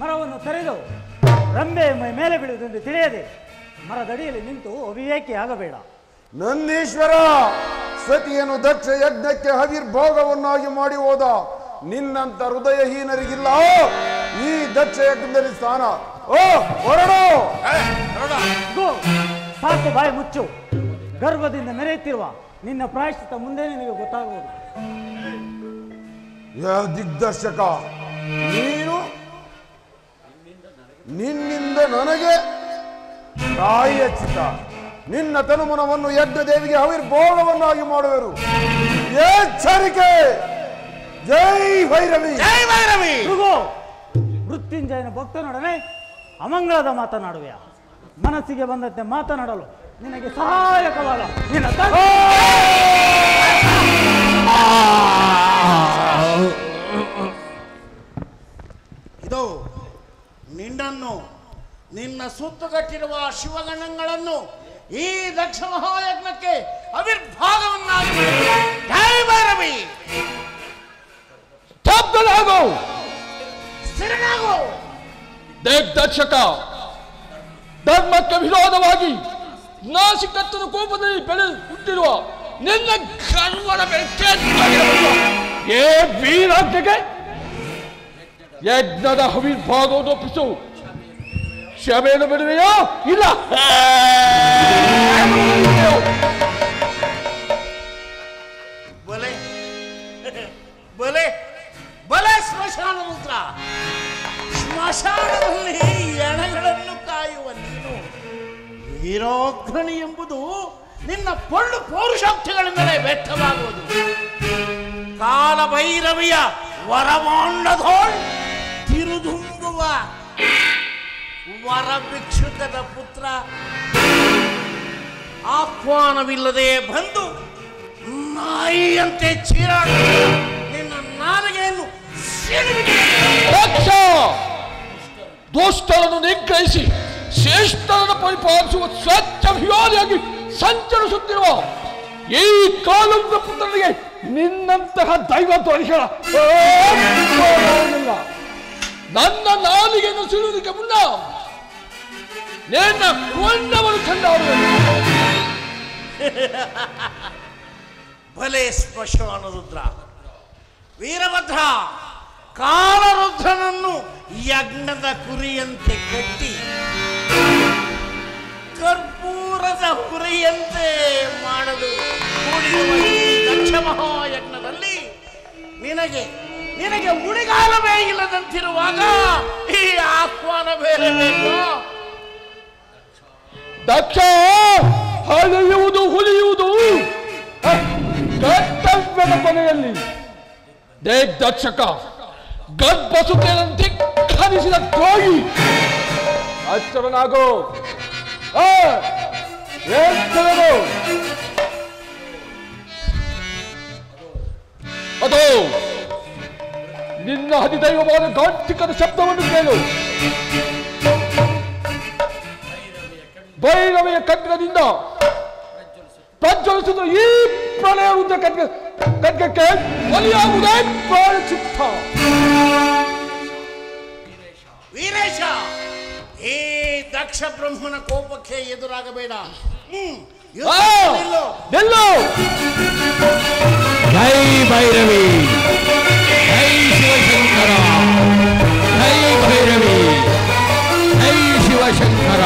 ಮರವನ್ನು ತೆರೆದು ರಂಬೆ ಮೈ ಮೇಲೆ ಬೀಳುವುದೆಂದು ತಿಳಿಯದೆ ಮರದಡಿಯಲ್ಲಿ ನಿಂತು ಅವಿವೇಕಿ ಆಗಬೇಡ. ನಂದೀಶ್ವರ, ಸತಿಯನ್ನು ದಕ್ಷ ಯಜ್ಞಕ್ಕೆ ಹವಿರ್ಭೋಗವನ್ನಾಗಿ ಮಾಡಿ ಹೋದ ನಿನ್ನಂತ ಹೃದಯಹೀನರಿಗಿಲ್ಲ ಈ ದಕ್ಷ ಯಜ್ಞದಲ್ಲಿ ಸ್ಥಾನ. ಓ ಹೊರಡು. ಸಾಕು, ಬಾಯಿ ಮುಚ್ಚು. ಗರ್ಭದಿಂದ ಮೆರೆಯುತ್ತಿರುವ ನಿನ್ನ ಪ್ರಾಯಶ್ಚಿತ್ತ ಮುಂದೆ ನಿನಗೆ ಗೊತ್ತಾಗುವುದು. ದಿಗ್ದರ್ಶಕ, ನೀನು ನಿನ್ನಿಂದ ನನಗೆ ಪ್ರಾಯಶ್ಚಿತ್ತ. ನಿನ್ನ ತನುಮನವನ್ನು ಯಜ್ಞದೇವಿಗೆ ಹವಿರ್ಭೋಗವನ್ನಾಗಿ ಮಾಡುವರು. ಎಚ್ಚರಿಕೆ. ಜೈ ಭೈರವಿ. ಜೈ ಭೈರವಿ. ಮೃತ್ಯುಂಜಯನ ಭಕ್ತನೊಡನೆ ಅಮಂಗಳದ ಮಾತನಾಡುವೆಯ? ಮನಸ್ಸಿಗೆ ಬಂದಂತೆ ಮಾತನಾಡಲು ನಿನಗೆ ಸಹಾಯಕವಾದ ನಿನ್ನ ಇದು ನಿನ್ನನ್ನು, ನಿನ್ನ ಸುತ್ತುಗಟ್ಟಿರುವ ಶಿವಗಣಗಳನ್ನು ಈ ದಕ್ಷ ಮಹಾಯಜ್ಞಕ್ಕೆ ಅವಿರ್ಭಾಗವನ್ನಾಗಿ ಜೈ ಭೈರವಿ. ಸ್ತಬ್ಧನಾಗು. ಸ್ಥಿರನಾಗು. ದರ್ಶಕ, ಧರ್ಮಕ್ಕೆ ವಿರೋಧವಾಗಿ ನಾಸಿಕತ್ತನ ಕೋಪದಲ್ಲಿ ಬೆಳೆದು ಹುಟ್ಟಿರುವ ನಿನ್ನ ಕರ್ಮದ ಬೆಳಕೆ ಏ ವೀರಾಜ್ಞೆಗೆ ಯಜ್ಞದ ಹವಿರ್ಭಾಗವನ್ನು ಒಪ್ಪಿಸು. ಕ್ಷಮೆಯನ್ನು ಬಿಡುವೆಯೋ ಇಲ್ಲ? ಬಲೆ ಬಲೆ ಬಲೆ ಸ್ಮಶಾನ ಮಂತ್ರ. ಸ್ಮಶಾನದಲ್ಲಿ ಎಣಗಳನ್ನು ಕಾಯುವ ನೀನು ವೀರೋಗ್ರಣಿ ಎಂಬುದು ನಿನ್ನ ಪೊಳ್ಳು ಪೌರುಷಾರ್ಥಗಳಿಂದಲೇ ವ್ಯಕ್ತವಾಗುವುದು. ಕಾಲಭೈರವಿಯ ವರಮಾಂಡಧೋಳ್ ತಿರುದುಂಬುವ ವರಭಿಕ್ಷುಕದ ಪುತ್ರ. ಆಹ್ವಾನವಿಲ್ಲದೆ ಬಂದು ನಾಯಿಯಂತೆ ಚೀರಾಡುವ ನಿನ್ನ ನಾಲಿಗೆಯನ್ನು ದುಷ್ಟರನ್ನು ನಿಗ್ರಹಿಸಿ ಶ್ರೇಷ್ಠರನ್ನು ಪರಿಪಾಲಿಸುವ ಸ್ವಚ್ಛ ಅಭಿಮಾನಿಯಾಗಿ ಸಂಚರಿಸುತ್ತಿರುವ ಈ ಕಾಲದ ಪುತ್ರನಿಗೆ ನಿನ್ನಂತಹ ದೈವ ತೋರಿಸಲ್ಲ. ನನ್ನ ನಾಲಿಗೆಯನ್ನು ಸಿಡುವುದಕ್ಕೆ ಮುನ್ನ ನಿನ್ನ ಕೊಂಡವರು ಕಂಡವರು. ಭಲೆ ಸ್ಮಶಾನ ರುದ್ರ. ವೀರಭದ್ರ, ಕಾಲರುದ್ರನನ್ನು ಯಜ್ಞದ ಕುರಿಯಂತೆ ಕಟ್ಟಿ ಕರ್ಪೂರದ ಹುರಿಯಂತೆ ಮಾಡಲು ಕೂಡಿರುವ ಈ ದಕ್ಷ ಮಹಾಯಜ್ಞದಲ್ಲಿ ನಿನಗೆ ನಿನಗೆ ಉಳಿಗಾಲವೇ ಇಲ್ಲದಂತಿರುವಾಗ ಈ ಆಹ್ವಾನ ಬೇರೆ ಬೇಕು? ದಕ್ಷ, ಹಳೆಯುವುದು ಹುಲಿಯುವುದು ಕರ್ತವ್ಯದ ಕೊನೆಯಲ್ಲಿ. ದಕ್ಷಕ, ಗರ್ಭಸುತೆಯಂತೆ ಖನಿಸಿದ ದ್ರೋಹಿ. ಅಚ್ಚರನಾಗೋ. ಅದು ನಿನ್ನ ಹದಿದೈವವಾದ ಗಾಂಟಿಕದ ಶಬ್ದವನ್ನು ಕೇಳು. ಭೈರವಿಯ ಖಡ್ಗದಿಂದ ಪ್ರಜ್ವಲಿಸಿದ ಈ ಪ್ರಳಯ ರುದ್ರ ಖಡ್ಗಕ್ಕೆ ಬಲಿಯಾಗುವುದೇ ಪ್ರಾಣಚಿತ್ತ. ವೀರೇಶ, ಈ ದಕ್ಷ ಬ್ರಹ್ಮನ ಕೋಪಕ್ಕೆ ಎದುರಾಗಬೇಡ. ನಿಲ್ಲು. ಜೈ ಭೈರವಿ, ಜೈ ಶಿವಶಂಕರ, ಜೈ ಭೈರವಿ, ಜೈ ಶಿವಶಂಕರ.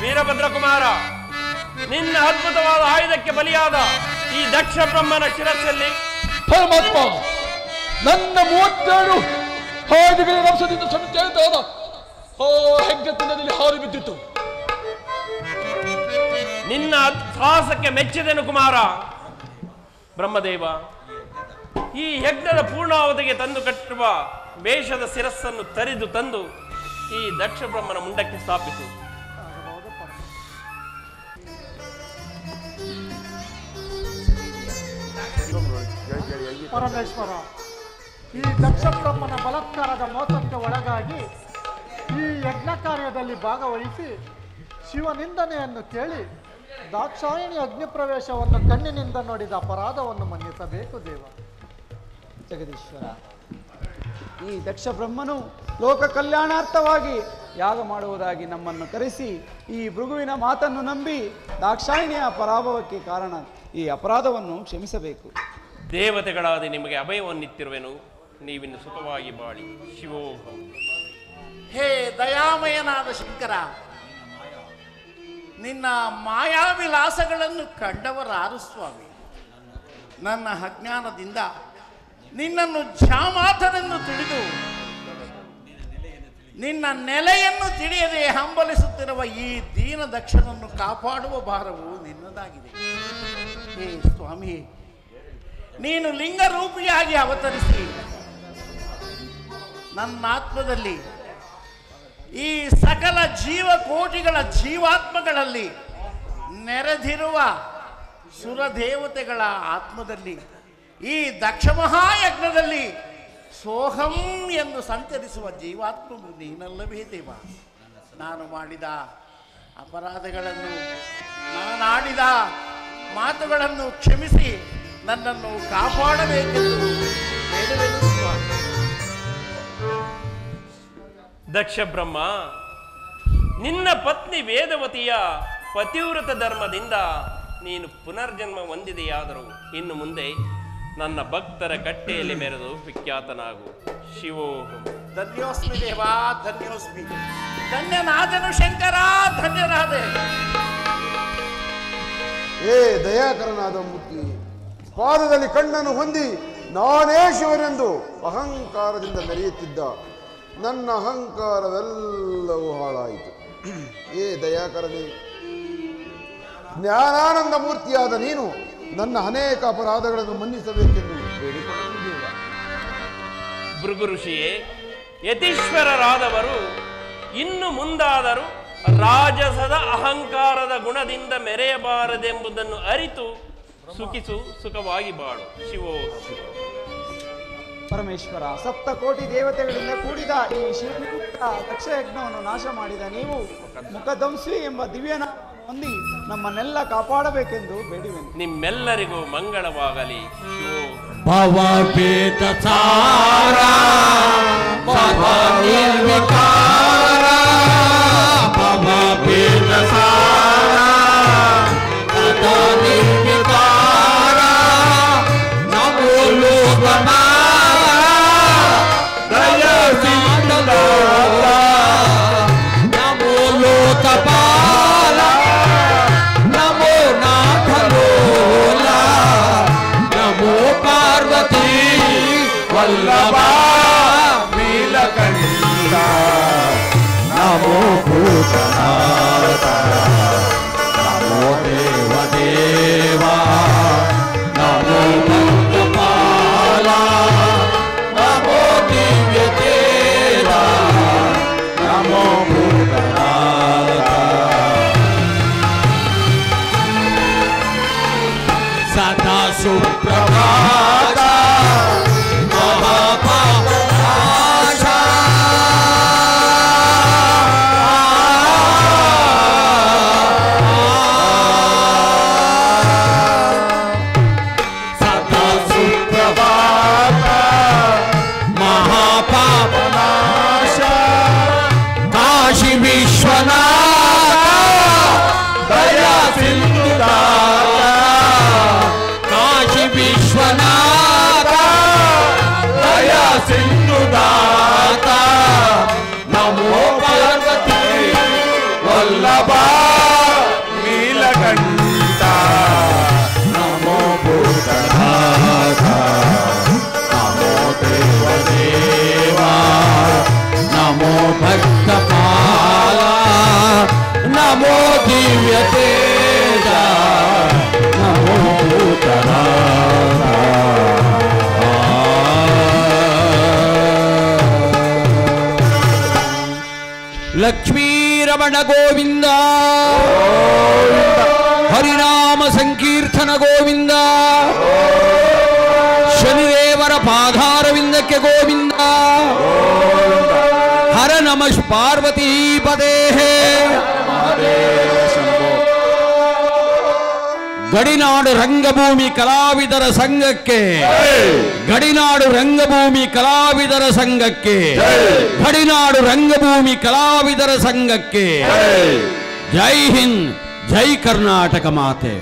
ವೀರಭದ್ರಕುಮಾರ, ನಿನ್ನ ಅದ್ಭುತವಾದ ಆಯುಧಕ್ಕೆ ಬಲಿಯಾದ ಈ ದಕ್ಷ ಬ್ರಹ್ಮನ ಶಿರಸ್ಸಲ್ಲಿ ಪರಮಾತ್ಮ, ನನ್ನ 32 ಆಯುಧಗಳ ರಭಸದಿಂದ ಸಂಚರಿತಾದ ಹೆಗ್ಗತ್ತಿನಲ್ಲಿ ಹಾರಿ ಬಿದ್ದಿತ್ತು. ನಿನ್ನ ಸಾಹಸಕ್ಕೆ ಮೆಚ್ಚಿದೆನು ಕುಮಾರ. ಬ್ರಹ್ಮದೇವ, ಈ ಯಜ್ಞದ ಪೂರ್ಣಾವಧಿಗೆ ತಂದು ಕಟ್ಟಿರುವ ಮೇಷದ ಶಿರಸ್ಸನ್ನು ತರಿದು ತಂದು ಈ ದಕ್ಷ ಬ್ರಹ್ಮನ ಮುಂಡಕ್ಕೆ ಸ್ಥಾಪಿಸು. ಪರಮೇಶ್ವರ, ಈ ದಕ್ಷ ಬ್ರಹ್ಮನ ಬಲಾತ್ಕಾರದ ಮೋಸಕ್ಕೆ ಒಳಗಾಗಿ ಈ ಯಜ್ಞ ಕಾರ್ಯದಲ್ಲಿ ಭಾಗವಹಿಸಿ ಶಿವನಿಂದನೆಯನ್ನು ಕೇಳಿ ದಾಕ್ಷಾಯಿಣಿ ಅಗ್ನಿ ಪ್ರವೇಶವನ್ನು ಕಣ್ಣಿನಿಂದ ನೋಡಿದ ಅಪರಾಧವನ್ನು ಮನ್ನಿಸಬೇಕು ದೇವ. ಜಗದೀಶ್ವರ, ಈ ದಕ್ಷ ಬ್ರಹ್ಮನು ಲೋಕ ಕಲ್ಯಾಣಾರ್ಥವಾಗಿ ಯಾಗ ಮಾಡುವುದಾಗಿ ನಮ್ಮನ್ನು ಕರೆಸಿ ಈ ಭೃಗುವಿನ ಮಾತನ್ನು ನಂಬಿ ದಾಕ್ಷಾಯಿಣಿಯ ಪರಾಭವಕ್ಕೆ ಕಾರಣ. ಈ ಅಪರಾಧವನ್ನು ಕ್ಷಮಿಸಬೇಕು. ದೇವತೆಗಳಾದ ನಿಮಗೆ ಅಭಯವನ್ನಿತ್ತಿರುವೆನು. ನೀವಿನ್ನು ಸುಖವಾಗಿ ಬಾಳಿ. ಶಿವೋಹಂ. ಹೇ ದಯಾಮಯನಾದ ಶಂಕರ, ನಿನ್ನ ಮಾಯಾವಿಲಾಸಗಳನ್ನು ಕಂಡವರಾರು ಸ್ವಾಮಿ. ನನ್ನ ಅಜ್ಞಾನದಿಂದ ನಿನ್ನನ್ನು ಜಾಮಾತನೆಂದು ತಿಳಿದು ನಿನ್ನ ನೆಲೆಯನ್ನು ತಿಳಿಯದೆ ಹಂಬಲಿಸುತ್ತಿರುವ ಈ ದೀನ ದಕ್ಷನನ್ನು ಕಾಪಾಡುವ ಭಾರವು ನಿನ್ನದಾಗಿದೆ. ಹೇ ಸ್ವಾಮಿ, ನೀನು ಲಿಂಗರೂಪಿಯಾಗಿ ಅವತರಿಸಿ ನನ್ನ ಆತ್ಮದಲ್ಲಿ ಈ ಸಕಲ ಜೀವಕೋಟಿಗಳ ಜೀವಾತ್ಮಗಳಲ್ಲಿ ನೆರೆದಿರುವ ಸುರದೇವತೆಗಳ ಆತ್ಮದಲ್ಲಿ ಈ ದಕ್ಷ ಮಹಾಯಜ್ಞದಲ್ಲಿ ಸೋಹಂ ಎಂದು ಸಂಚರಿಸುವ ಜೀವಾತ್ಮವು ನೀನಲ್ಲವೇ ದೇವ. ನಾನು ಮಾಡಿದ ಅಪರಾಧಗಳನ್ನು, ನಾನಾಡಿದ ಮಾತುಗಳನ್ನು ಕ್ಷಮಿಸಿ ನನ್ನನ್ನು ಕಾಪಾಡಬೇಕೆಂದು ಬೇಡುವೆನು ಸ್ವಾಮಿ. ದಕ್ಷ ಬ್ರಹ್ಮ, ನಿನ್ನ ಪತ್ನಿ ವೇದವತಿಯ ಪತಿವ್ರತ ಧರ್ಮದಿಂದ ನೀನು ಪುನರ್ಜನ್ಮ ಹೊಂದಿದೆಯಾದರೂ ಇನ್ನು ಮುಂದೆ ನನ್ನ ಭಕ್ತರ ಕಟ್ಟೆಯಲ್ಲಿ ಮೆರೆದು ವಿಖ್ಯಾತನಾಗು. ಶಿವೋಹಂ. ಧನ್ಯೋಸ್ಮಿ ದೇವಾ, ಧನ್ಯೋಸ್ಮಿ. ಧನ್ಯನಾದನು ಶಂಕರ, ಧನ್ಯನಾದೆ. ಏ ದಯಾಕರನಾದ ಮೂರ್ತಿ, ಪಾದದಲ್ಲಿ ಕಣ್ಣನ್ನು ಹೊಂದಿ ನಾನೇ ಶಿವನೆಂದು ಅಹಂಕಾರದಿಂದ ಮೆರೆಯುತ್ತಿದ್ದ ನನ್ನ ಅಹಂಕಾರವೆಲ್ಲವೂ ಹಾಳಾಯಿತು. ಏ ದಯಾಕರನೇ, ಜ್ಞಾನಾನಂದ ಮೂರ್ತಿಯಾದ ನೀನು ನನ್ನ ಅನೇಕ ಅಪರಾಧಗಳನ್ನು ಮನ್ನಿಸಬೇಕೆಂದು ಬೇಡಿಕೊಳ್ಳುತ್ತಿದ್ದೇವೆ. ಭೃಗು ಋಷಿಯೇ, ಯತೀಶ್ವರರಾದವರು ಇನ್ನು ಮುಂದಾದರೂ ರಾಜಸದ ಅಹಂಕಾರದ ಗುಣದಿಂದ ಮೆರೆಯಬಾರದೆಂಬುದನ್ನು ಅರಿತು ಸುಖಿಸು, ಸುಖವಾಗಿ ಬಾಳು. ಶಿವೋಹಂ. ಪರಮೇಶ್ವರ, 7 ಕೋಟಿ ದೇವತೆಗಳಿಂದ ಕೂಡಿದ ಈ ಶಿವನಿಂದ ದಕ್ಷ ಯಜ್ಞವನ್ನು ನಾಶ ಮಾಡಿದ ನೀವು ಮುಖದಂಸಿ ಎಂಬ ದಿವ್ಯನ ಹೊಂದಿ ನಮ್ಮನ್ನೆಲ್ಲ ಕಾಪಾಡಬೇಕೆಂದು ಬೇಡುವೆನು. ನಿಮ್ಮೆಲ್ಲರಿಗೂ ಮಂಗಳವಾಗಲಿ. ಶಿವೋಹಂ. ಭವಭೇದ ಸಾರ ಭವ ನಿರ್ವಿಕಾರ, ಭವಭೇದ ಸಾರ ಭವ ನಿರ್ವಿಕಾರ, ನಮೋ ಲೋಕನಾಥ ದಯ ಸಿಂಧುನಾಥ, ನಮೋ ಲೋಕಪಾಲ, ನಮೋ ನಾಥ ಲೋಲ, ನಮೋ ಪಾರ್ವತಿ ಲಕ್ಷ್ಮೀರಮಣ ಗೋವಿಂದ, ಹರಿನಾಮ ಸಂಕೀರ್ತನ ಗೋವಿಂದ, ಶನಿದೇವರ ಪಾದಾರವಿಂದಕ್ಕೆ ಗೋವಿಂದ, ಹರ ನಮಃ ಪಾರ್ವತೀ ಪದೇ. ಗಡಿನಾಡು ರಂಗಭೂಮಿ ಕಲಾವಿದರ ಸಂಘಕ್ಕೆ, ಗಡಿನಾಡು ರಂಗಭೂಮಿ ಕಲಾವಿದರ ಸಂಘಕ್ಕೆ, ಗಡಿನಾಡು ರಂಗಭೂಮಿ ಕಲಾವಿದರ ಸಂಘಕ್ಕೆ ಜೈ ಹಿಂದ್, ಜೈ ಕರ್ನಾಟಕ ಮಾತೆ.